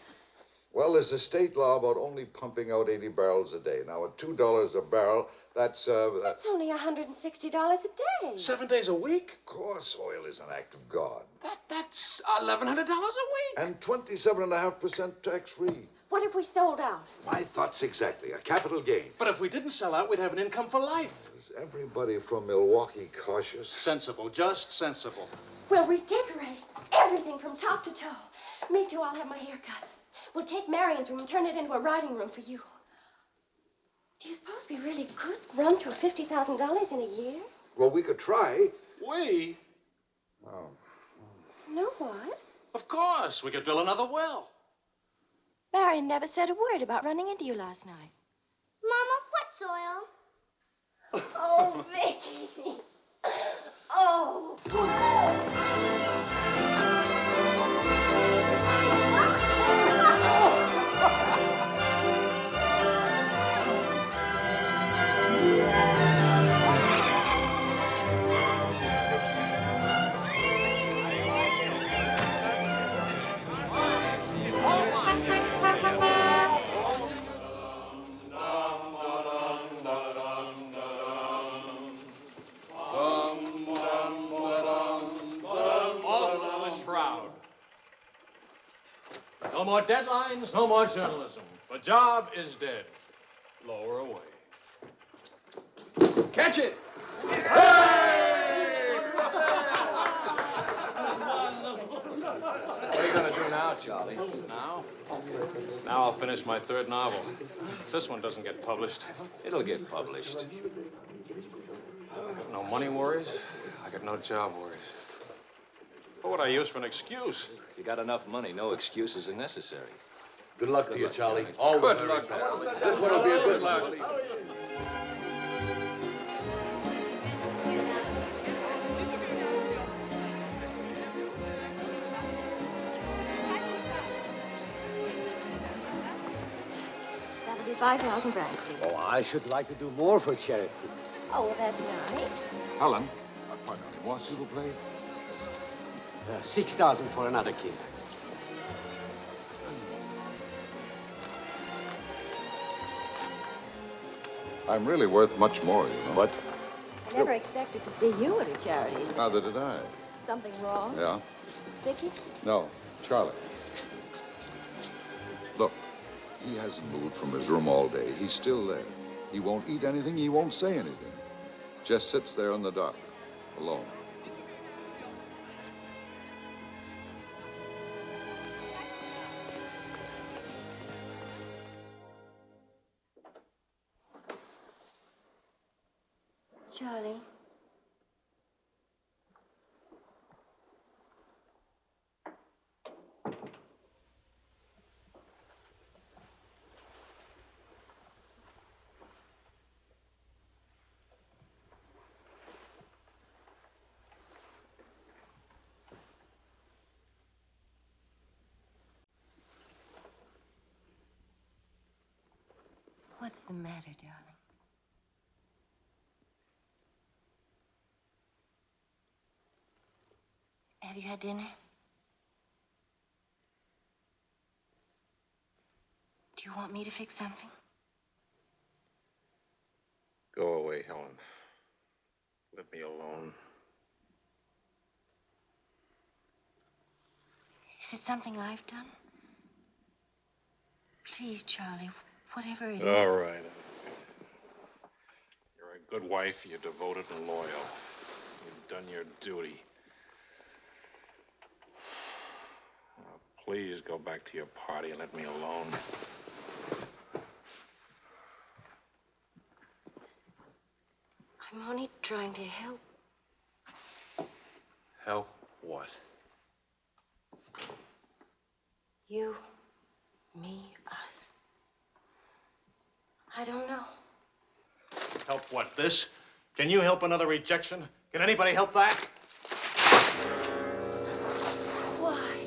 Well, there's a state law about only pumping out 80 barrels a day. Now, at $2 a barrel, that's only $160 a day. 7 days a week? Of course, oil is an act of God. That's $1,100 a week. And 27.5% tax-free. What if we sold out? My thoughts exactly. A capital gain. But if we didn't sell out, we'd have an income for life. Is everybody from Milwaukee cautious? Sensible, just sensible. We'll redecorate everything from top to toe. Me too, I'll have my hair cut. We'll take Marion's room and turn it into a writing room for you. Do you suppose we really could run through $50,000 in a year? Well, we could try. We? Oh. No, what? Of course. We could drill another well. Marion never said a word about running into you last night. Mama, what's oil? Oh, Vicki. Oh. No more deadlines, no more journalism. The job is dead. Lower away. Catch it! What are you going to do now, Charlie? Now? Now I'll finish my third novel. If this one doesn't get published, It'll get published. I got no money worries. I got no job worries. What would I use for an excuse? You got enough money. No excuses are necessary. Good luck to you, luck, Charlie. Charlie. All the Good very luck. best. This one will be a good one. 5,000 francs, please. Oh, I should like to do more for charity. Oh, well, that's nice. Helen, pardonnez-moi, s'il vous plaît. 6,000 for another kiss. I'm really worth much more, you know. What? I never expected to see you at a charity. Neither did I. Something wrong? Yeah? Vicki? No, Charlie. Look, he hasn't moved from his room all day. He's still there. He won't eat anything. He won't say anything. Just sits there in the dark, alone. Charlie. What's the matter, darling? Have you had dinner? Do you want me to fix something? Go away, Helen. Let me alone. Is it something I've done? Please, Charlie, whatever it is. All right. You're a good wife. You're devoted and loyal. You've done your duty. Now, please go back to your party and let me alone. I'm only trying to help. Help what? You, me, us. I don't know. Help what, this? Can you help another rejection? Can anybody help that? Why?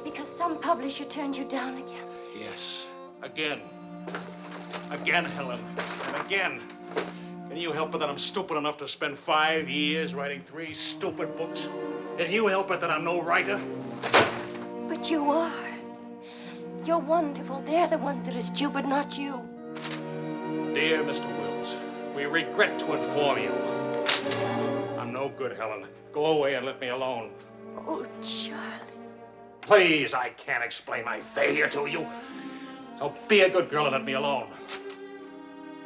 Because some publisher turned you down again? Yes. Again. Again, Helen. And again. Can you help it that I'm stupid enough to spend 5 years writing 3 stupid books? Can you help it that I'm no writer? But you are. You're wonderful. They're the ones that are stupid, not you. Dear Mr. Wills, we regret to inform you. I'm no good, Helen. Go away and let me alone. Oh, Charlie. Please, I can't explain my failure to you. So be a good girl and let me alone.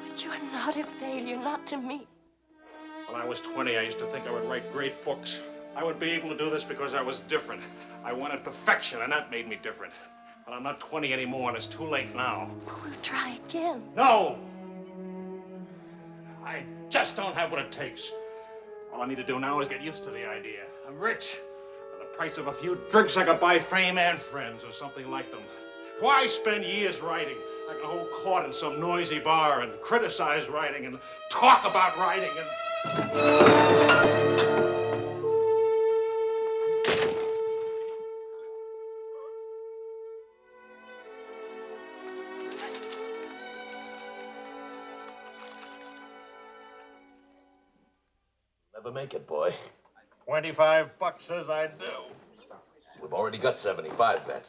But you're not a failure, not to me. When I was 20, I used to think I would write great books. I would be able to do this because I was different. I wanted perfection, and that made me different. But I'm not 20 anymore, and it's too late now. We'll try again. No! I just don't have what it takes. All I need to do now is get used to the idea. I'm rich. For the price of a few drinks, I could buy fame and friends or something like them. Why spend years writing? I can hold court in some noisy bar and criticize writing and talk about writing and... Never make it, boy. $25 says I do. We've already got 75, bet.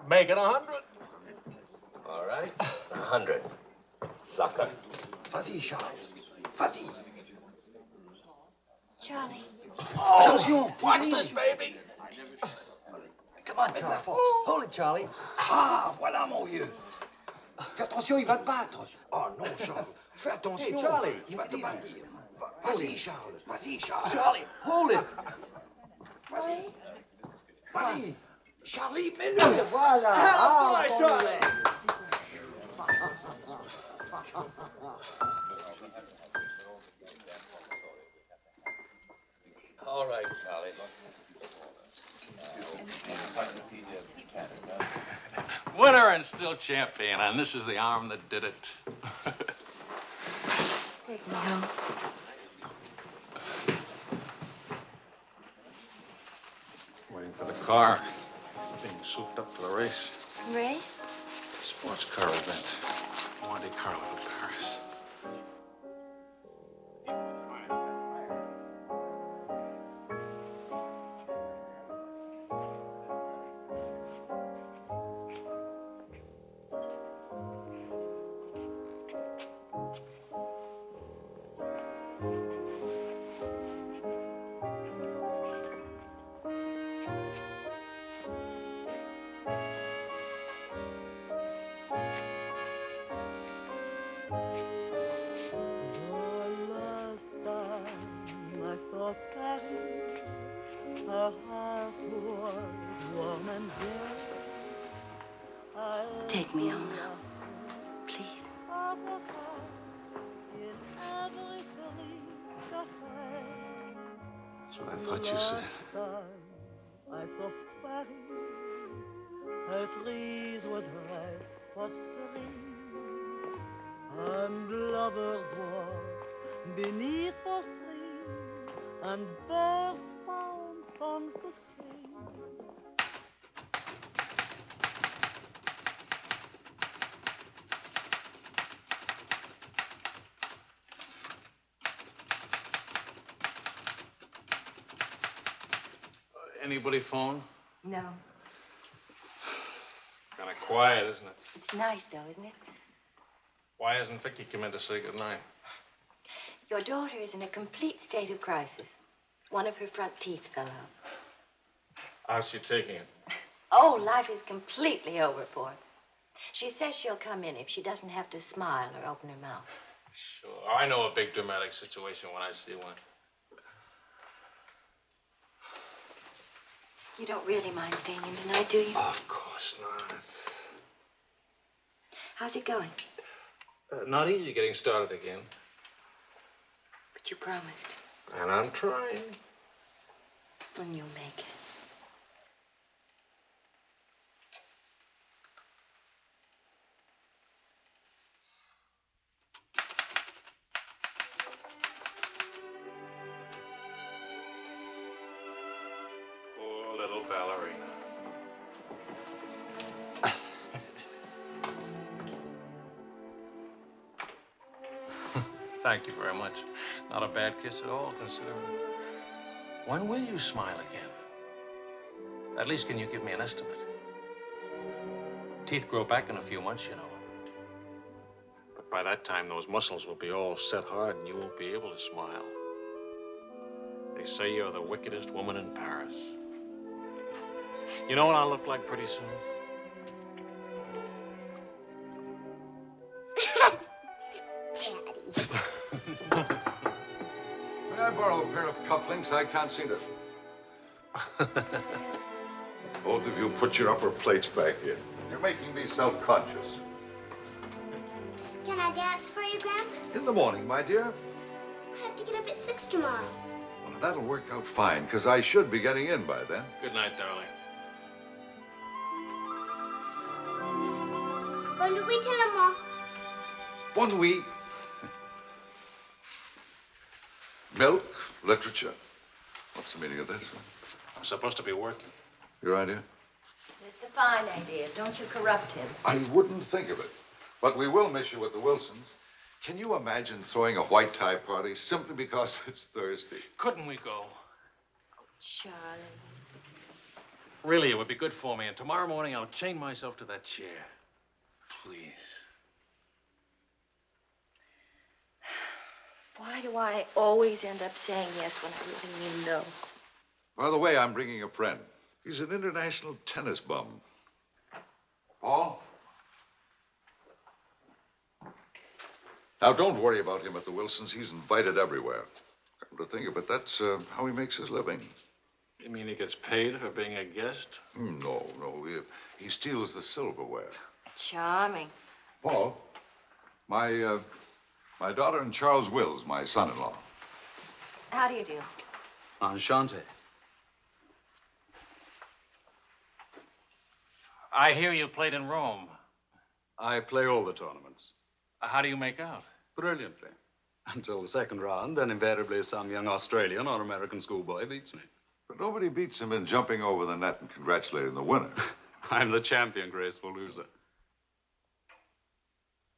Make it 100. All right, 100. Sucker. Vas-y, Charles. Vas-y. Charlie. Oh, Attention, watch this, baby. Come on, Charlie. Hold it, Charlie. Ah, voilà, mon vieux. Fais attention, il va te battre. Oh, non, Charles. Fais attention. Hey, Charlie, il va te bâtir. Vas-y, Charles. Vas-y, Charles. Charlie, hold it. Vas-y. Vas-y. Charlie, mets-le. Voilà. Ah, Charlie. All right, Charlie. Winner and still champion, and this is the arm that did it. Take me home. Waiting for the car. Being souped up for the race. Race? Sports car event. Monte Carlo to Paris. Take me home now, please. That's what I thought you said. I saw Paris, her trees would rest for spring, and lovers walk beneath those trees, and birds found songs to sing. Anybody phone? No. Kind of quiet, isn't it? It's nice, though, isn't it? Why hasn't Vicki come in to say goodnight? Your daughter is in a complete state of crisis. One of her front teeth fell out. How's she taking it? Oh, life is completely over for her. She says she'll come in if she doesn't have to smile or open her mouth. Sure. I know a big dramatic situation when I see one. You don't really mind staying in tonight, do you? Of course not. How's it going? Not easy getting started again. But you promised. And I'm trying. When you'll make it. Poor little ballerina. Thank you very much. Not a bad kiss at all, considering. When will you smile again? At least, can you give me an estimate? Teeth grow back in a few months, you know. But by that time, those muscles will be all set hard and you won't be able to smile. They say you're the wickedest woman in Paris. You know what I'll look like pretty soon? May I borrow a pair of cufflinks? I can't see them. Both of you put your upper plates back in. You're making me self-conscious. Can I dance for you, Grandpa? In the morning, my dear. I have to get up at 6 tomorrow. Well, that'll work out fine, because I should be getting in by then. Good night, darling. Bonne nuit, maman. Bonne nuit. Milk, literature. What's the meaning of this? I'm supposed to be working. Your idea? It's a fine idea. Don't you corrupt him. I wouldn't think of it. But we will miss you with the Wilsons. Can you imagine throwing a white tie party simply because it's Thursday? Couldn't we go? Charlie. Really, it would be good for me. And tomorrow morning, I'll chain myself to that chair. Please. Why do I always end up saying yes when I really mean no? By the way, I'm bringing a friend. He's an international tennis bum. Paul? Now, don't worry about him at the Wilsons. He's invited everywhere. Come to think of it, that's how he makes his living. You mean he gets paid for being a guest? No. He steals the silverware. Charming. Paul, my daughter and Charles Wills, my son-in-law. How do you do? Enchanté. I hear you played in Rome. I play all the tournaments. How do you make out? Brilliantly. Until the second round, then invariably some young Australian or American schoolboy beats me. But nobody beats him in jumping over the net and congratulating the winner. I'm the champion graceful loser.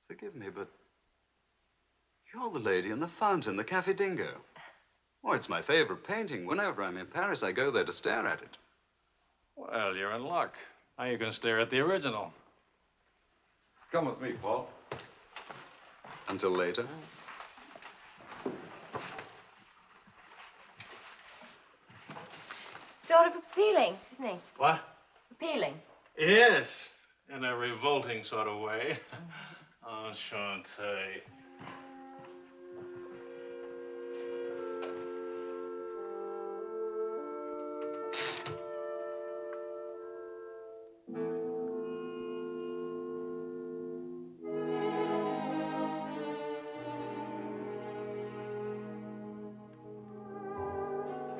Forgive me, but you're the lady in the fountain, the Cafe Dingo. Oh, it's my favorite painting. Whenever I'm in Paris, I go there to stare at it. Well, you're in luck. Now you can stare at the original. Come with me, Paul. Until later. Sort of appealing, isn't he? What? Appealing. Yes, in a revolting sort of way. Enchanté.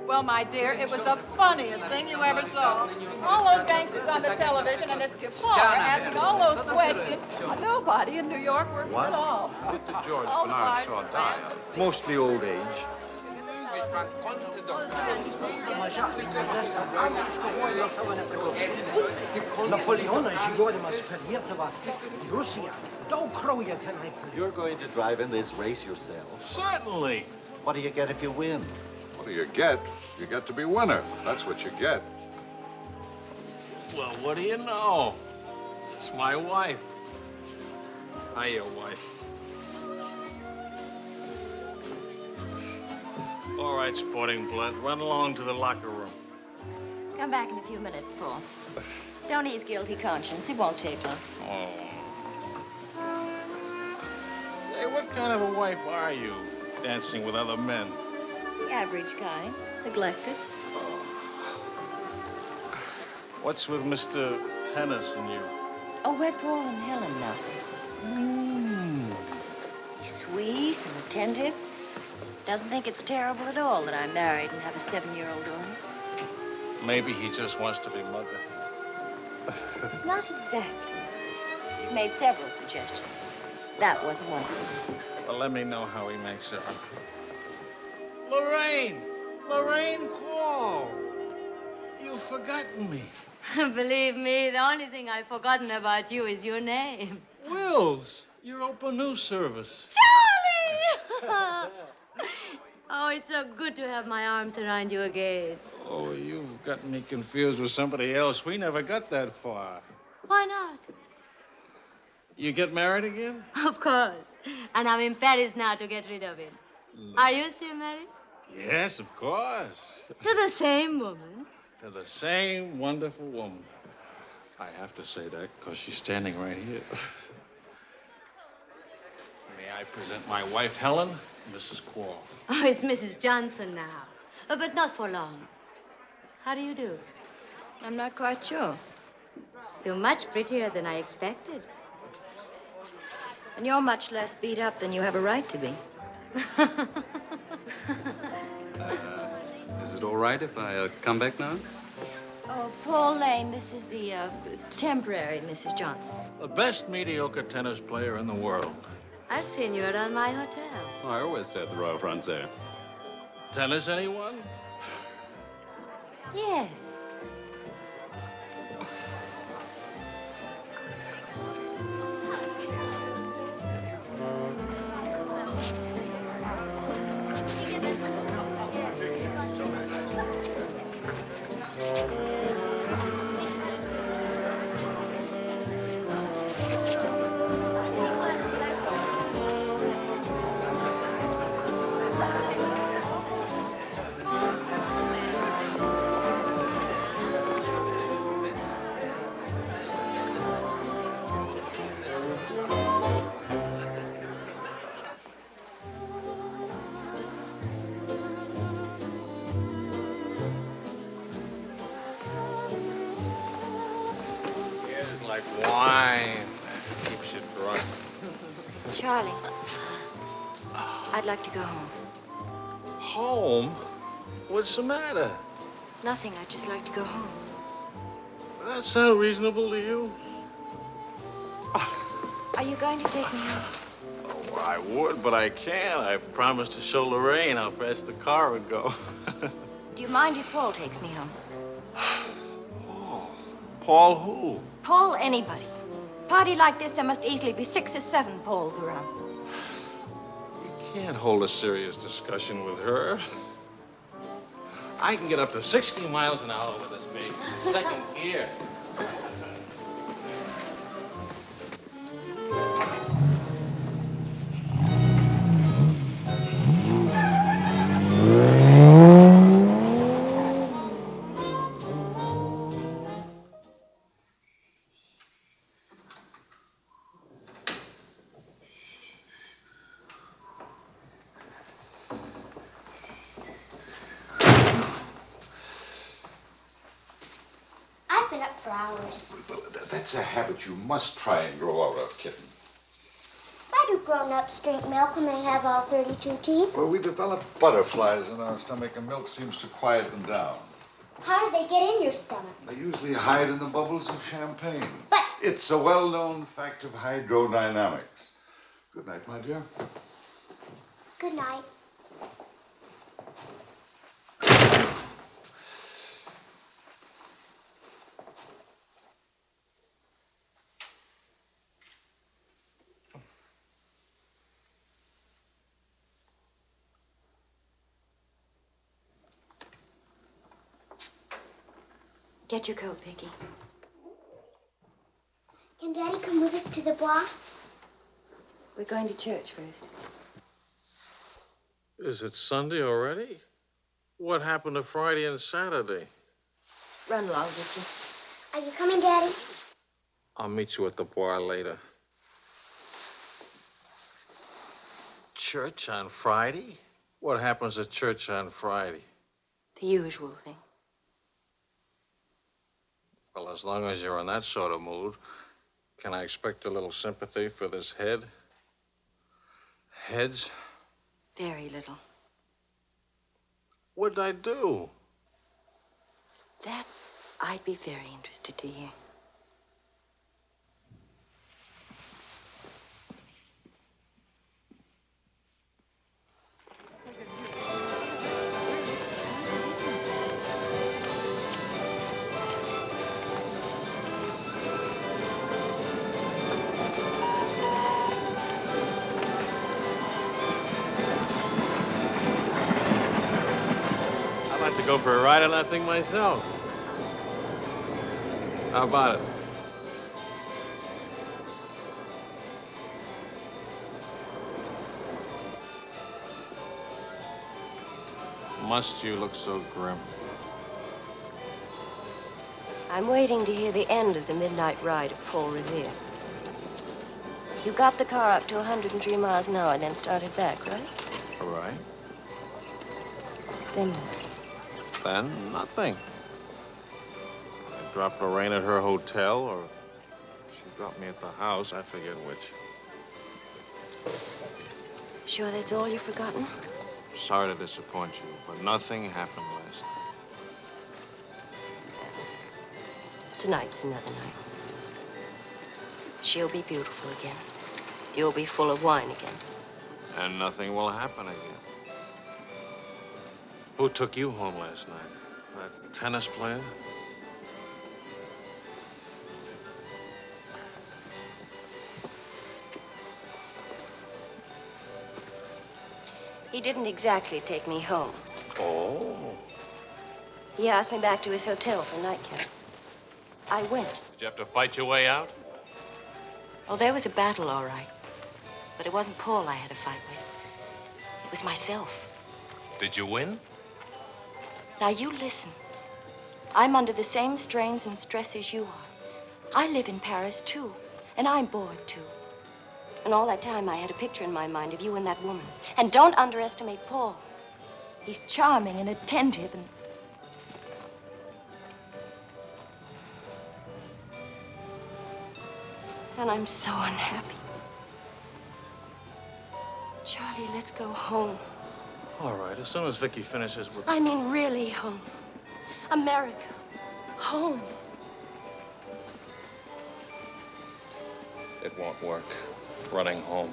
Well, my dear, it was the funniest thing you ever saw. All those gangsters on the television and this Kipar asking all those questions. Nobody in New York working What? at all. Mr. George All the Bernard bars Shaw were died. Mostly old age. You're going to drive in this race yourself? Certainly. What do you get if you win? What do you get? You get to be winner. That's what you get. Well, what do you know? It's my wife. Hiya, wife. All right, sporting blood, run along to the locker room. Come back in a few minutes, Paul. It's only his guilty conscience. It won't take long. Oh. Hey, what kind of a wife are you, dancing with other men? The average kind. Neglected. What's with Mr. Tennis and you? Oh, we're Paul and Helen now. He's sweet and attentive. Doesn't think it's terrible at all that I'm married and have a 7-year-old daughter. Maybe he just wants to be mother. Not exactly. He's made several suggestions. That wasn't one of them. Well, let me know how he makes it. Lorraine! Lorraine Paul! You've forgotten me. Believe me, the only thing I've forgotten about you is your name. Wills, your open news service. Charlie! Oh, it's so good to have my arms around you again. Oh, you've gotten me confused with somebody else. We never got that far. Why not? You get married again? Of course. And I'm in Paris now to get rid of him. Are you still married? Yes, of course. To the same woman? To the same wonderful woman. I have to say that because she's standing right here. May I present my wife, Helen, Mrs. Quarle. Oh, it's Mrs. Johnson now. But not for long. How do you do? I'm not quite sure. You're much prettier than I expected. And you're much less beat up than you have a right to be. Is it all right if I come back now? Oh, Paul Lane, this is the temporary Mrs. Johnson. The best mediocre tennis player in the world. I've seen you around my hotel. Oh, I always stay at the Royal Francais. Tennis, anyone? Yes. Like wine. Keeps you drunk. Charlie, I'd like to go home. Home? What's the matter? Nothing. I'd just like to go home. That sound reasonable to you? Are you going to take me home? Oh, I would, but I can't. I promised to show Lorraine how fast the car would go. Do you mind if Paul takes me home? Paul who? Paul anybody. Party like this, there must easily be 6 or 7 Pauls around. Can't hold a serious discussion with her. I can get up to 60 miles an hour with this baby. Second gear. I've been up for hours. Well, that's a habit you must try and grow out of, kitten. Why do grown-ups drink milk when they have all 32 teeth? Well, we develop butterflies in our stomach, and milk seems to quiet them down. How do they get in your stomach? They usually hide in the bubbles of champagne. But it's a well-known fact of hydrodynamics. Good night, my dear. Good night. Get your coat, Vicki. Can Daddy come with us to the Bois? We're going to church first. Is it Sunday already? What happened to Friday and Saturday? Run along, Vicki. Are you coming, Daddy? I'll meet you at the bar later. Church on Friday? What happens at church on Friday? The usual thing. Well, as long as you're in that sort of mood, can I expect a little sympathy for this head? Heads? Very little. What'd I do? That I'd be very interested to hear. I'd like to go for a ride on that thing myself. How about it? Must you look so grim? I'm waiting to hear the end of the midnight ride of Paul Revere. You got the car up to 103 miles an hour and then started back, right? All right. Then Then, nothing. I dropped Lorraine at her hotel, or she dropped me at the house. I forget which. sure that's all you've forgotten? Sorry to disappoint you, but nothing happened last night. Tonight's another night. She'll be beautiful again. You'll be full of wine again. And nothing will happen again. Who took you home last night? That tennis player? He didn't exactly take me home. Oh. He asked me back to his hotel for nightcap. I went. Did you have to fight your way out? Oh, there was a battle, all right. But it wasn't Paul I had to fight with. It was myself. Did you win? Now, you listen. I'm under the same strains and stress as you are. I live in Paris, too. And I'm bored, too. And all that time, I had a picture in my mind of you and that woman. And don't underestimate Paul. He's charming and attentive and... And I'm so unhappy. Charlie, let's go home. All right, as soon as Vicki finishes with... I mean, really home. America. Home. It won't work. Running home.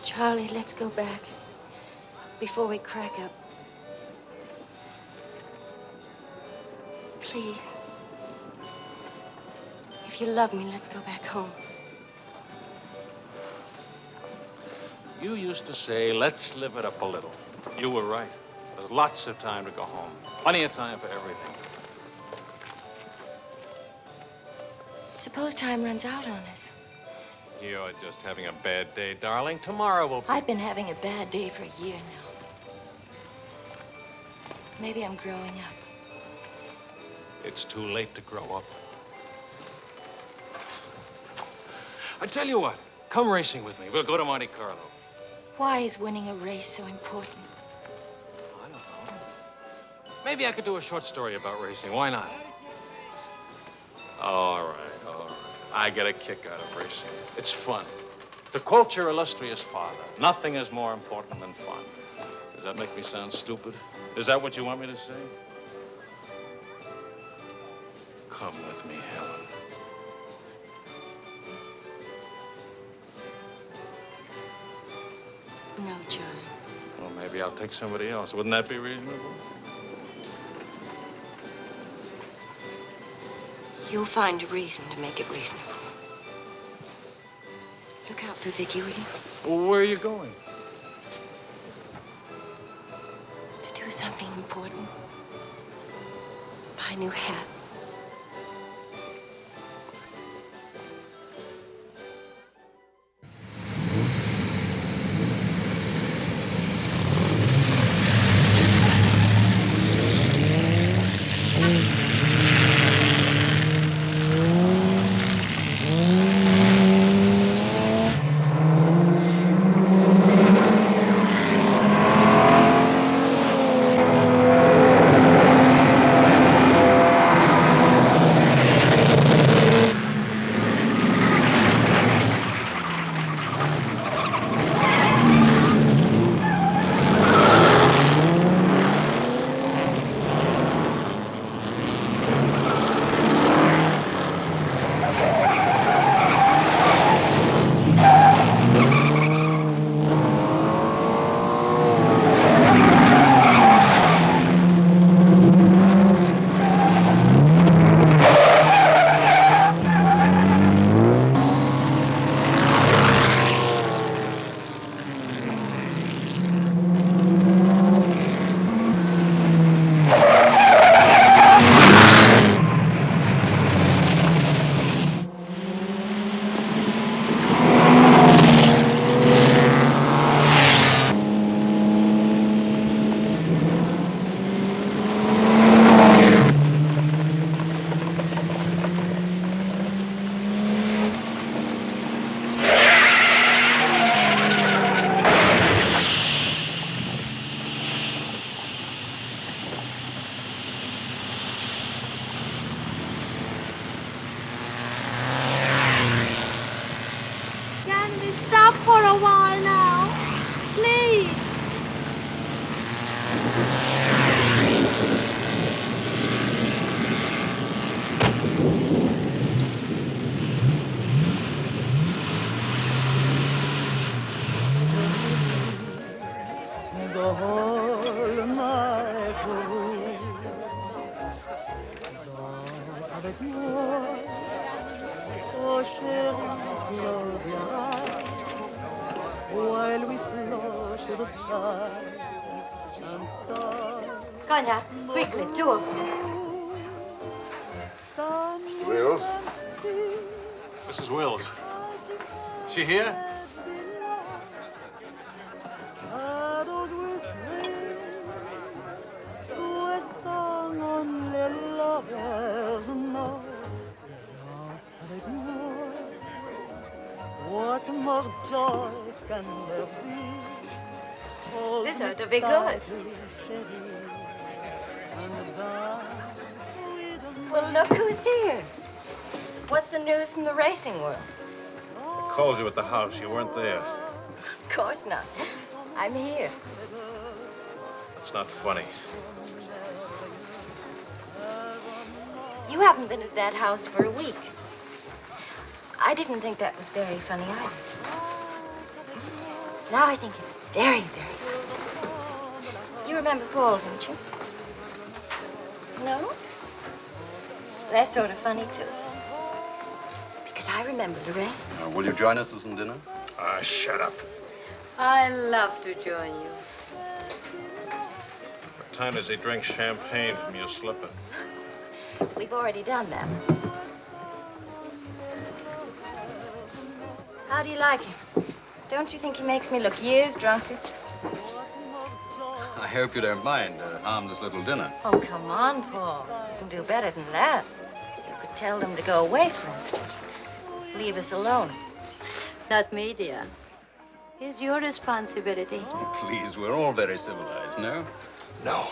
Charlie, let's go back. Before we crack up. If you love me, let's go back home. You used to say, let's live it up a little. You were right. There's lots of time to go home. Plenty of time for everything. Suppose time runs out on us. You're just having a bad day, darling. Tomorrow will be... I've been having a bad day for a year now. Maybe I'm growing up. It's too late to grow up. I tell you what, come racing with me. We'll go to Monte Carlo. Why is winning a race so important? I don't know. Maybe I could do a short story about racing. Why not? All right. I get a kick out of racing. It's fun. To quote your illustrious father, nothing is more important than fun. Does that make me sound stupid? Is that what you want me to say? Come with me, Helen. No, Charlie. Well, maybe I'll take somebody else. Wouldn't that be reasonable? You'll find a reason to make it reasonable. Look out for Vicki, will you? Well, where are you going? To do something important. Buy a new hat. Cognac, quickly, 2 of them. Mr. Wills? Mrs. Wills. She here? What more joy can there be? This ought to be good. Well, look who's here. What's the news from the racing world? I called you at the house. You weren't there. Of course not. I'm here. It's not funny. You haven't been at that house for a week. I didn't think that was very funny either. Now I think it's very, very funny. You remember Paul, don't you? No? That's sort of funny, too. Because I remember, Lorraine. Will you join us for some dinner? Ah, shut up. I love to join you. What time does he drink champagne from your slipper? We've already done that. How do you like him? Don't you think he makes me look years drunker? I hope you don't mind a harmless little dinner. Oh, come on, Paul. You can do better than that. You could tell them to go away, for instance. Leave us alone. Not me, dear. It's your responsibility. Oh, please, we're all very civilized, no? No.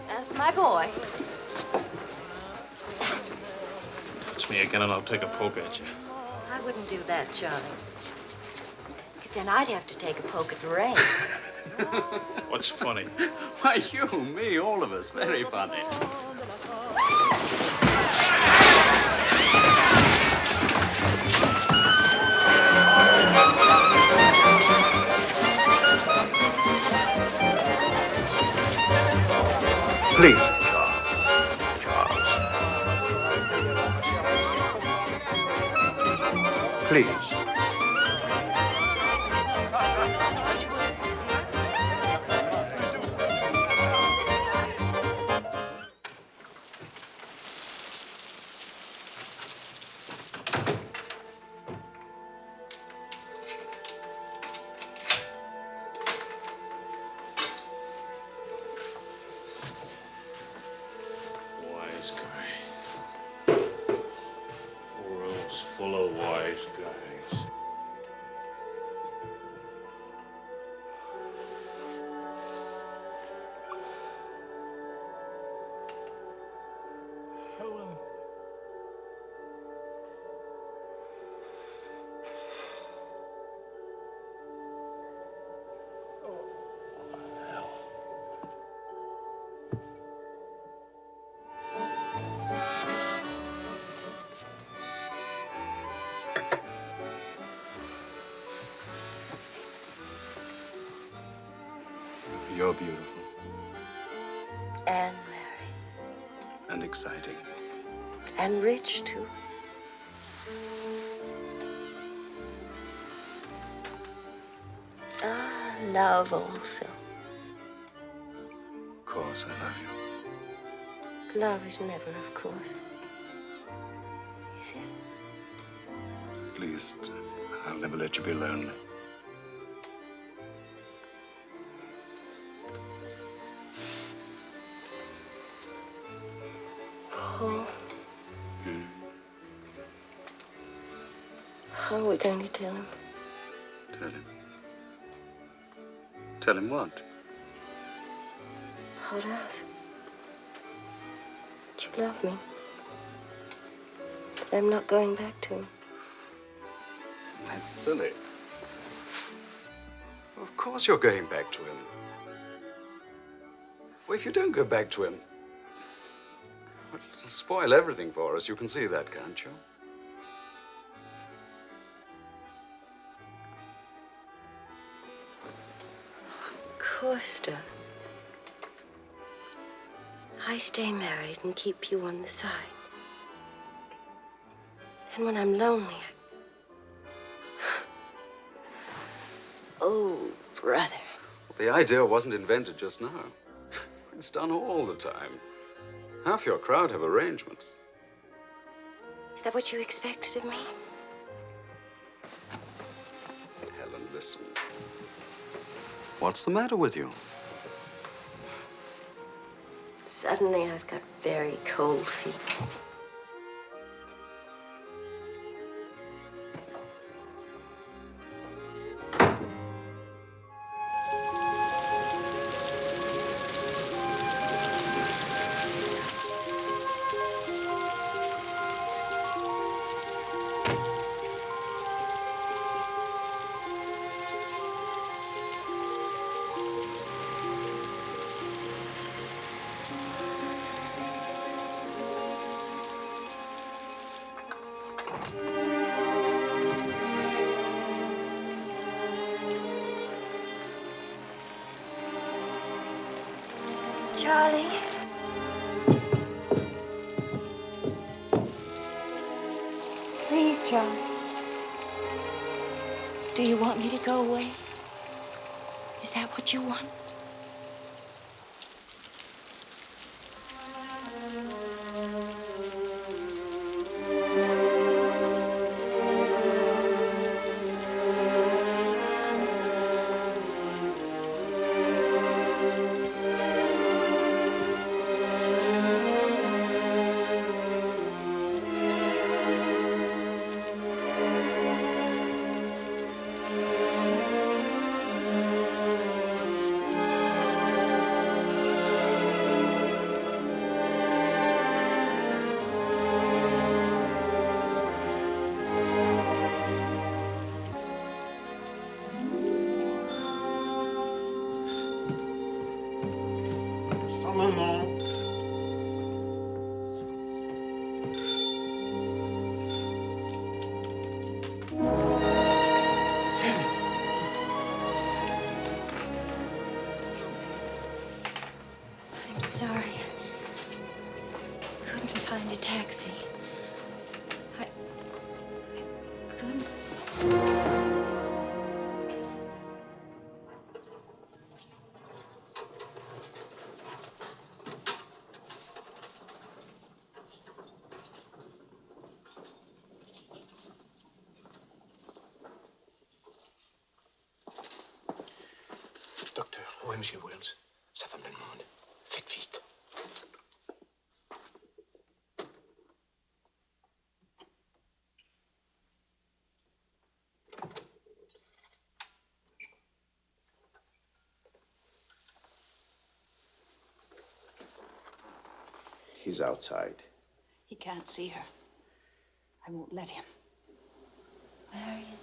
That's my boy. Touch me again and I'll take a poke at you. I wouldn't do that, Charlie. Because then I'd have to take a poke at Lorraine. What's funny? Why, you, me, all of us. Very funny. Please. Please. Wise guy. World's full of wise guys. Helen. You're beautiful And married. and exciting. And rich, too. Ah, love also. Of course, I love you. Love is never, of course. Is it? At least, I'll never let you be lonely. Paul. How are we going to tell him? Tell him. Tell him what? What else? That you love me. That I'm not going back to him. That's silly. Of course you're going back to him. Well, if you don't go back to him, well, it'll spoil everything for us. You can see that, can't you? Of course, darling. I stay married and keep you on the side. And when I'm lonely, Oh, brother. The idea wasn't invented just now. It's done all the time. Half your crowd have arrangements. Is that what you expected of me? Helen, listen. What's the matter with you? Suddenly, I've got very cold feet. Charlie. Charlie? Do you want me to go away? Is that what you want? Oui, Monsieur Wells. Sa femme le demande. Faites vite. He's outside. He can't see her. I won't let him. Marion.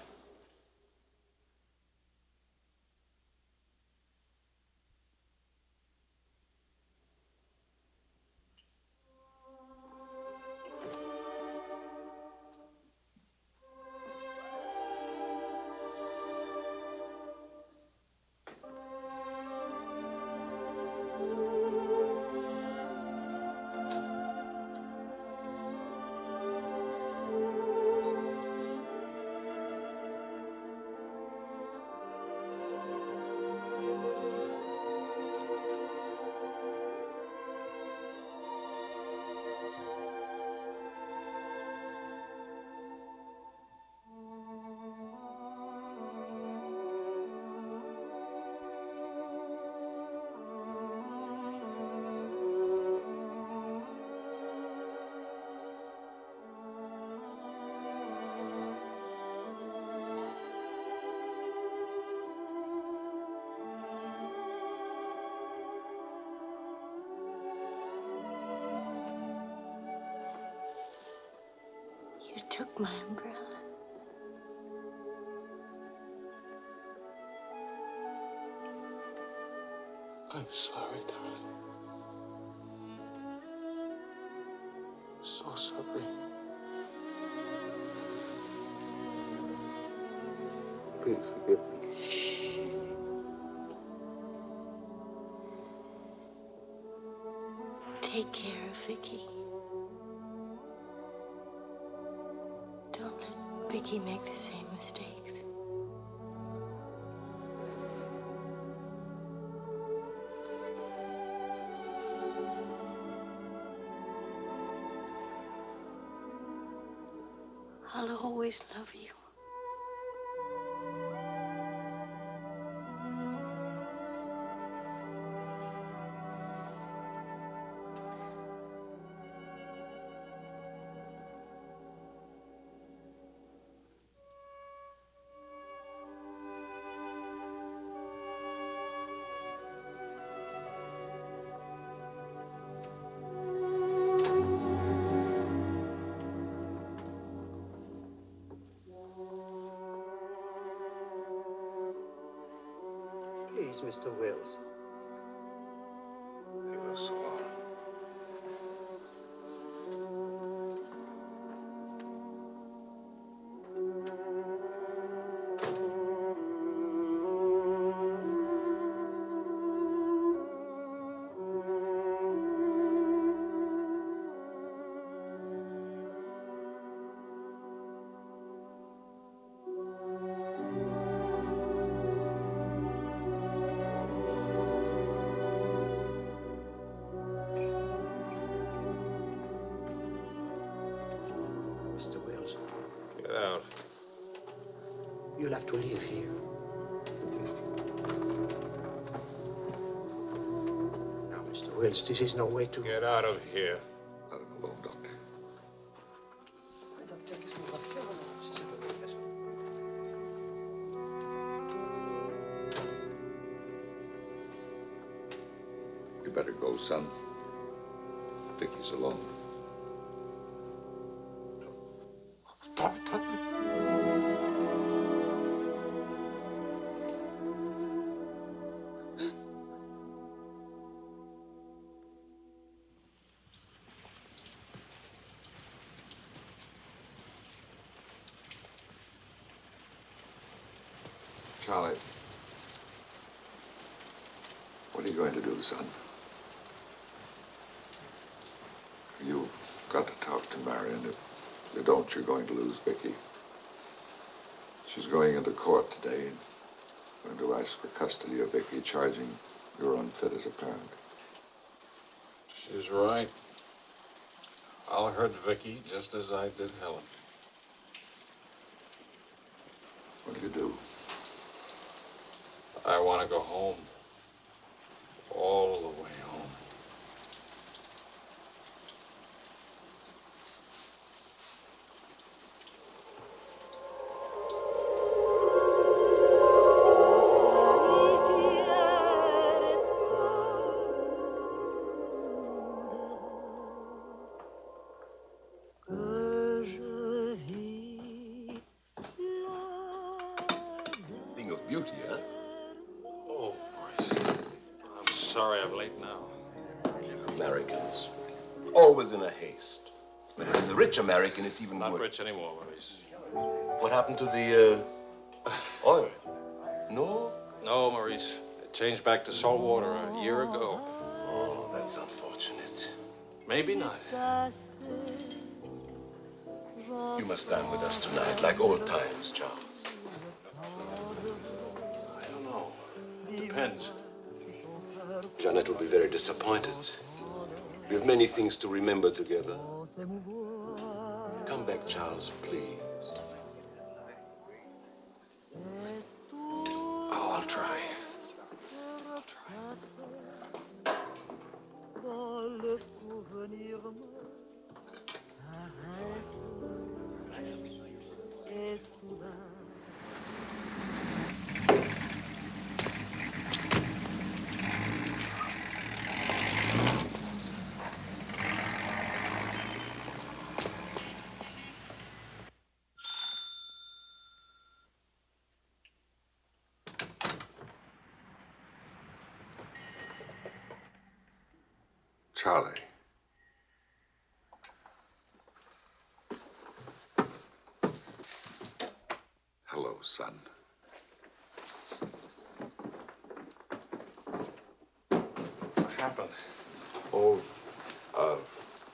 You took my umbrella. I'm sorry, darling. So sorry. Please forgive me. Take care of Vicki. Don't let Vicki make the same mistakes. I'll always love you. Please, Mr. Wells. I will sworn. out. You'll have to leave here. Now, Mr. Wills, this is no way to... Get out of here. Let him alone, Doctor. You better go, son. Vicky's alone. Charlie, what are you going to do, son? You've got to talk to Marion. If you don't, you're going to lose Vicki. She's going into court today and going to ask for custody of Vicki, charging you're unfit as a parent. She's right. I'll hurt Vicki just as I did Helen. What do you do? I want to go home. All the way home. Thing of beauty, huh? Oh, Boris. I'm sorry I'm late now. Americans, always in a haste. When it is a rich American, it's even Not worse. rich anymore, Maurice. What happened to the oil? No? No, Maurice. It changed back to salt water a year ago. Oh, that's unfortunate. Maybe not. You must dine with us tonight, like old times, Charles. I don't know. Depends. Jeanette will be very disappointed. We have many things to remember together. Come back, Charles, please. Oh, I'll try. I'll try. Dans le souvenir me caresse et soudain Charlie. Hello, son. What happened? Oh,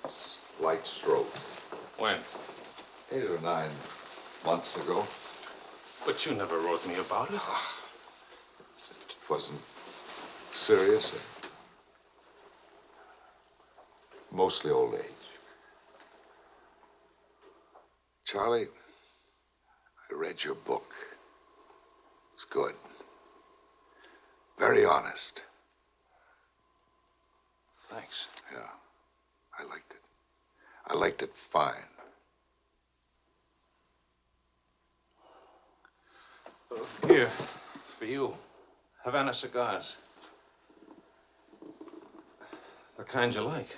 slight stroke. When? 8 or 9 months ago. But you never wrote me about it. It wasn't serious. Mostly old age. Charlie, I read your book. It's good. Very honest. Thanks. Yeah, I liked it. I liked it fine. Here, for you. Havana cigars. The kind you like.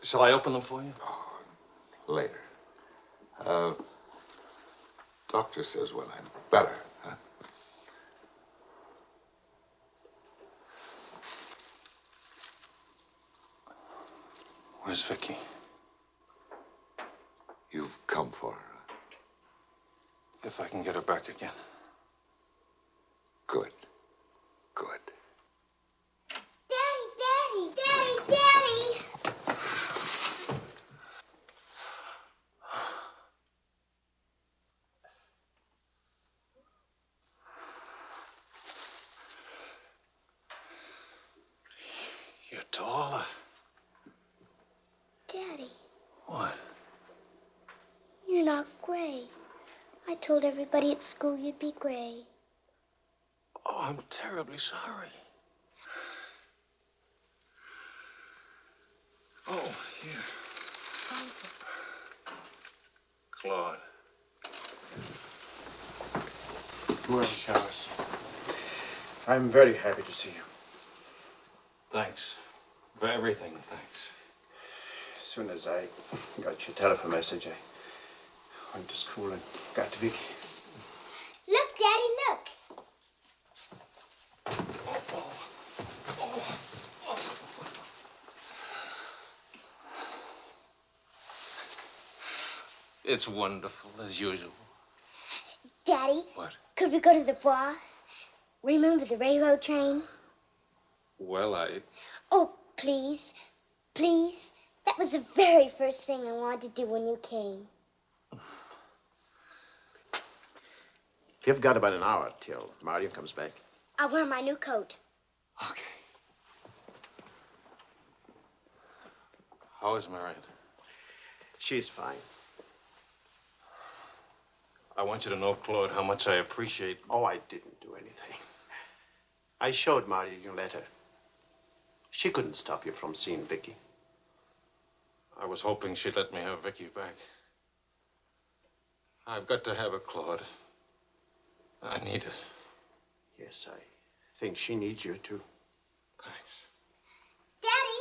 Shall I open them for you? Later. Doctor says when I'm better, huh? Where's Vicki? You've come for her. If I can get her back again. Good. Good. Daddy, Daddy, Daddy, Daddy! You're taller. Daddy, What? you're not told everybody at school you'd be gray. Oh, I'm terribly sorry. Oh, here. Claude. Well, Charles, I'm very happy to see you. Thanks. For everything, thanks. As soon as I got your telephone message, I went to school and got to Vicki. Look, Daddy, look. It's wonderful, as usual. Daddy. What? Could we go to the Bois? Remember the railroad train? Well, Oh, please. Please. That was the very first thing I wanted to do when you came. You've got about an hour till Marion comes back. I'll wear my new coat. Okay. How is Marion? She's fine. I want you to know, Claude, how much I appreciate... Oh, I didn't do anything. I showed Marion your letter. She couldn't stop you from seeing Vicki. I was hoping she'd let me have Vicki back. I've got to have her, Claude. I need her. Yes, I think she needs you, too. Thanks. Daddy!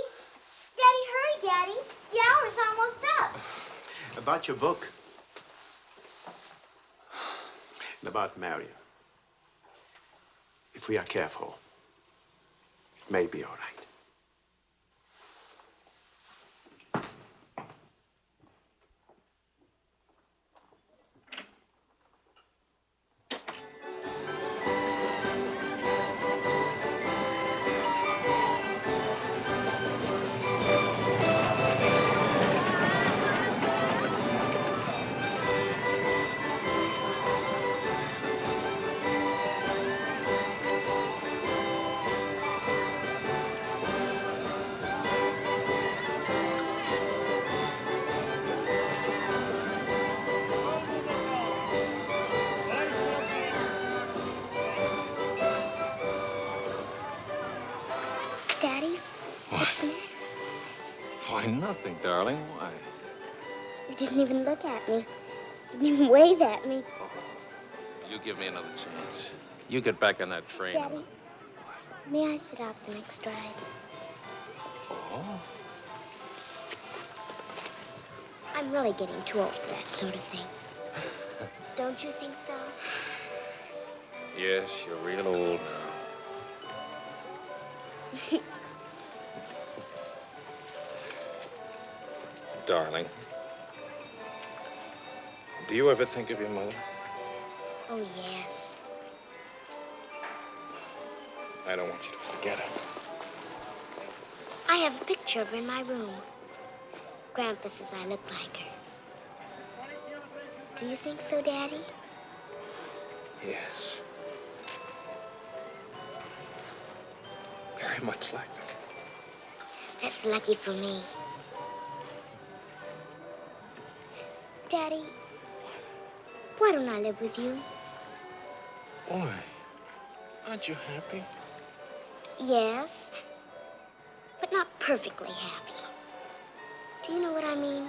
Daddy, hurry, Daddy. The hour's almost up. About your book. And about Marion. If we are careful, it may be all right. Daddy? What's the matter? Why, nothing, darling. Why? You didn't even look at me. You didn't even wave at me. You give me another chance. You get back on that train. Daddy, may I sit out the next ride? Oh? I'm really getting too old for that sort of thing. Don't you think so? Yes, you're real old now. Darling, do you ever think of your mother? Oh, yes. I don't want you to forget her. I have a picture of her in my room. Grandpa says I look like her. Do you think so, Daddy? Yes. Very much like her. That's lucky for me. Daddy, why don't I live with you? Why? Aren't you happy? Yes, but not perfectly happy. Do you know what I mean?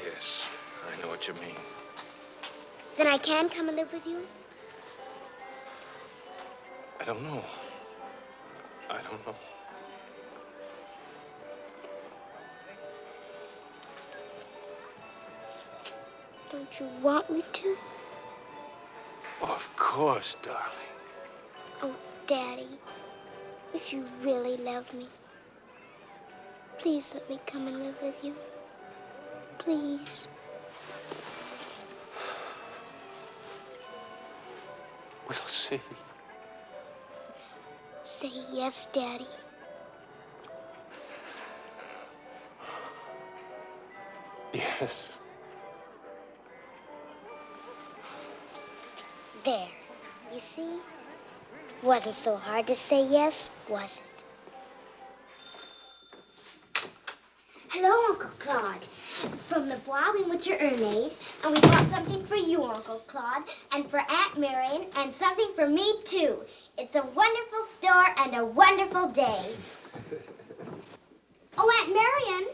Yes, I know what you mean. Then I can come and live with you? I don't know. I don't know. Don't you want me to? Of course, darling. Oh, Daddy, if you really love me, please let me come and live with you. Please. We'll see. Say yes, Daddy. Yes. There. You see? Wasn't so hard to say yes, was it? Hello, Uncle Claude. From the Bois, we went to Ernest, and we bought something for you, Uncle Claude, and for Aunt Marion, and something for me, too. It's a wonderful store and a wonderful day. Oh, Aunt Marion.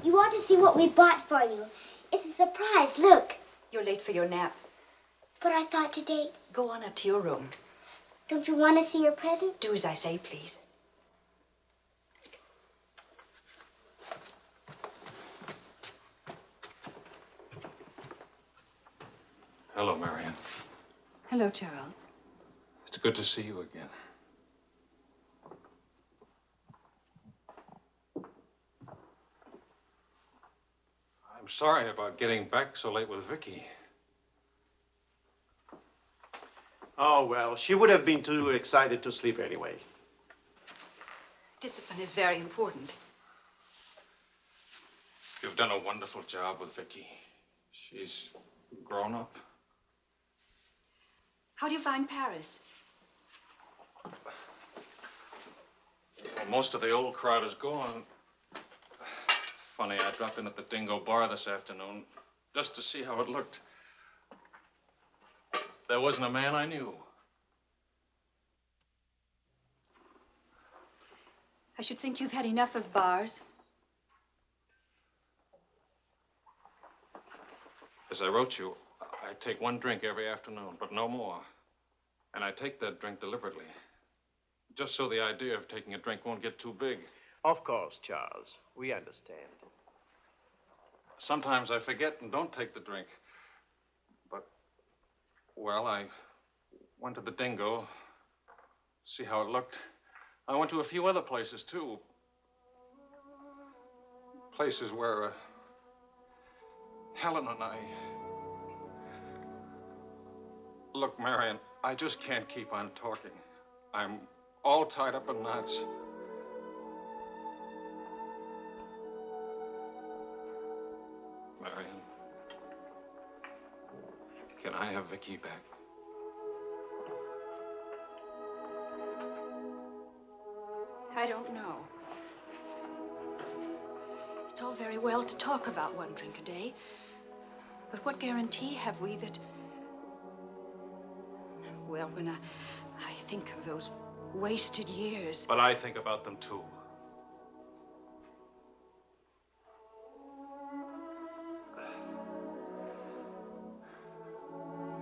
You ought to see what we bought for you. It's a surprise. Look. You're late for your nap. But I thought today... Go on up to your room. Don't you want to see your present? Do as I say, please. Hello, Marion. Hello, Charles. It's good to see you again. I'm sorry about getting back so late with Vicki. Oh, well, she would have been too excited to sleep anyway. Discipline is very important. You've done a wonderful job with Vicki. She's grown up. How do you find Paris? Well, most of the old crowd is gone. Funny, I dropped in at the Dingo Bar this afternoon just to see how it looked. There wasn't a man I knew. I should think you've had enough of bars. As I wrote you, I take one drink every afternoon, but no more. And I take that drink deliberately, just so the idea of taking a drink won't get too big. Of course, Charles. We understand. Sometimes I forget and don't take the drink. But, well, I went to the Dingo, see how it looked. I went to a few other places, too. Places where Helen and I... Look, Marion, I just can't keep on talking. I'm all tied up in knots. Marion, can I have Vicki back? I don't know. It's all very well to talk about one drink a day, but what guarantee have we that... Well, when I think of those wasted years... But I think about them, too.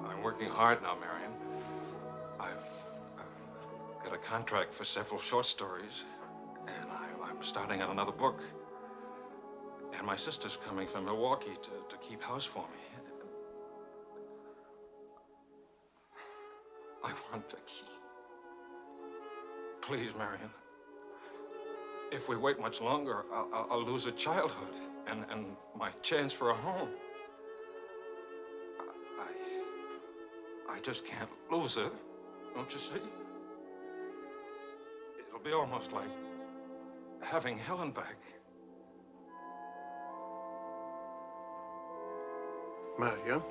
I'm working hard now, Marion. I've got a contract for several short stories, and I'm starting on another book. And my sister's coming from Milwaukee to keep house for me. I want Vicki. Please, Marion. If we wait much longer, I'll lose a childhood and my chance for a home. I just can't lose her, don't you see? It'll be almost like having Helen back. Marion?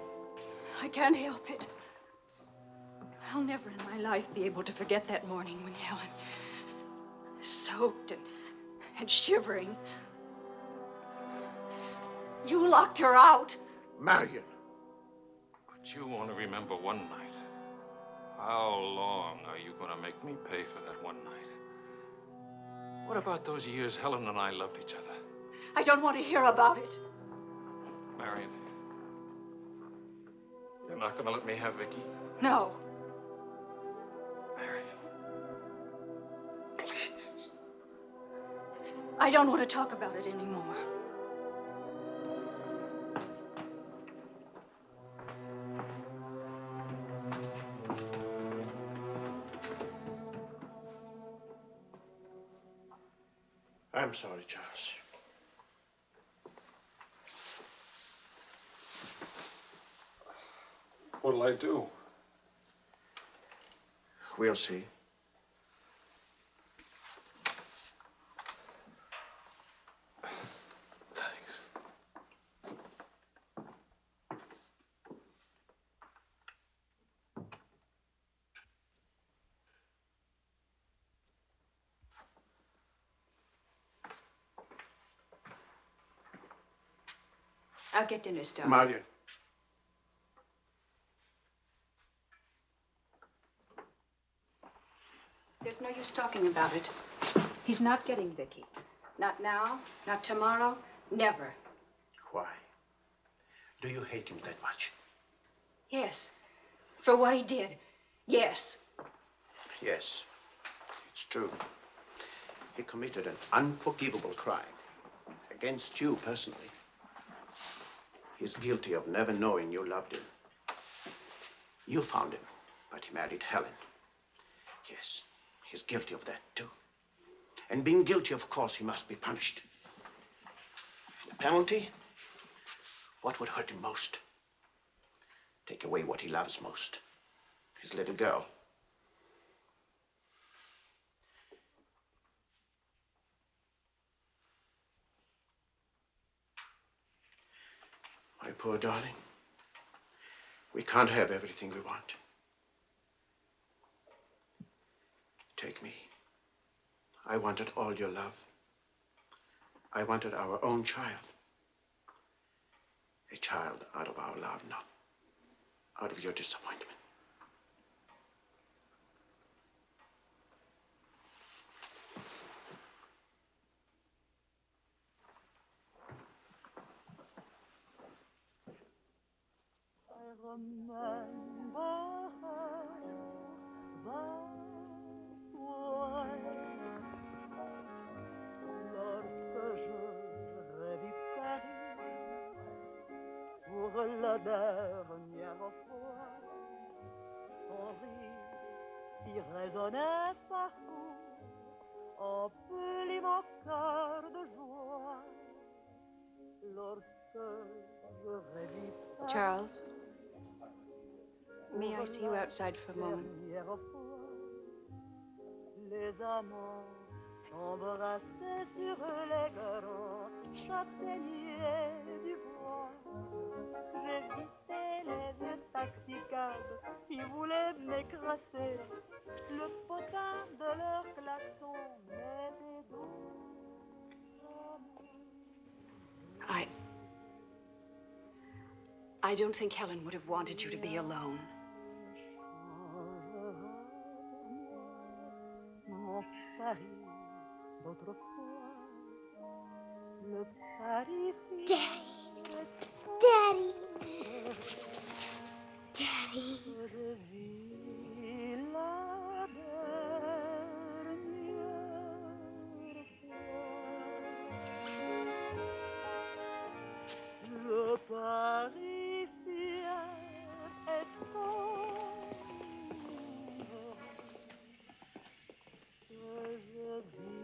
I can't help it. I'll never in my life be able to forget that morning when Helen, soaked and shivering, you locked her out. Marion. But you want to remember one night. How long are you going to make me pay for that one night? What about those years Helen and I loved each other? I don't want to hear about it. Marion, you're not going to let me have Vicki? No. I don't want to talk about it anymore. I'm sorry, Charles. What'll I do? We'll see. I'll get dinner started. Marion. There's no use talking about it. He's not getting Vicki. Not now, not tomorrow, never. Why? Do you hate him that much? Yes. For what he did. Yes. Yes, it's true. He committed an unforgivable crime against you personally. He's guilty of never knowing you loved him. You found him, but he married Helen. Yes, he's guilty of that too. And being guilty, of course, he must be punished. The penalty? What would hurt him most? Take away what he loves most. His little girl. My poor darling. We can't have everything we want. Take me. I wanted all your love. I wanted our own child. A child out of our love, not out of your disappointment. I remember her that way. Lorsque je revis Paris pour la dernière fois, son rire qui résonnait partout emplit mon cœur de joie. Lorsque je revis Paris, Charles, may I see you outside for a moment? Les amants s'embrassaient sur les grands châtaigniers du bois. J'évitais les vieux taxicabs qui voulaient m'écraser. Le potin de leur klaxon m'était doux. I don't think Helen would have wanted you to be alone. Mon Paris d'autrefois, le Paris. Daddy. Daddy. Je vis la dernière fois. Le Paris fier est sombre. Que je vis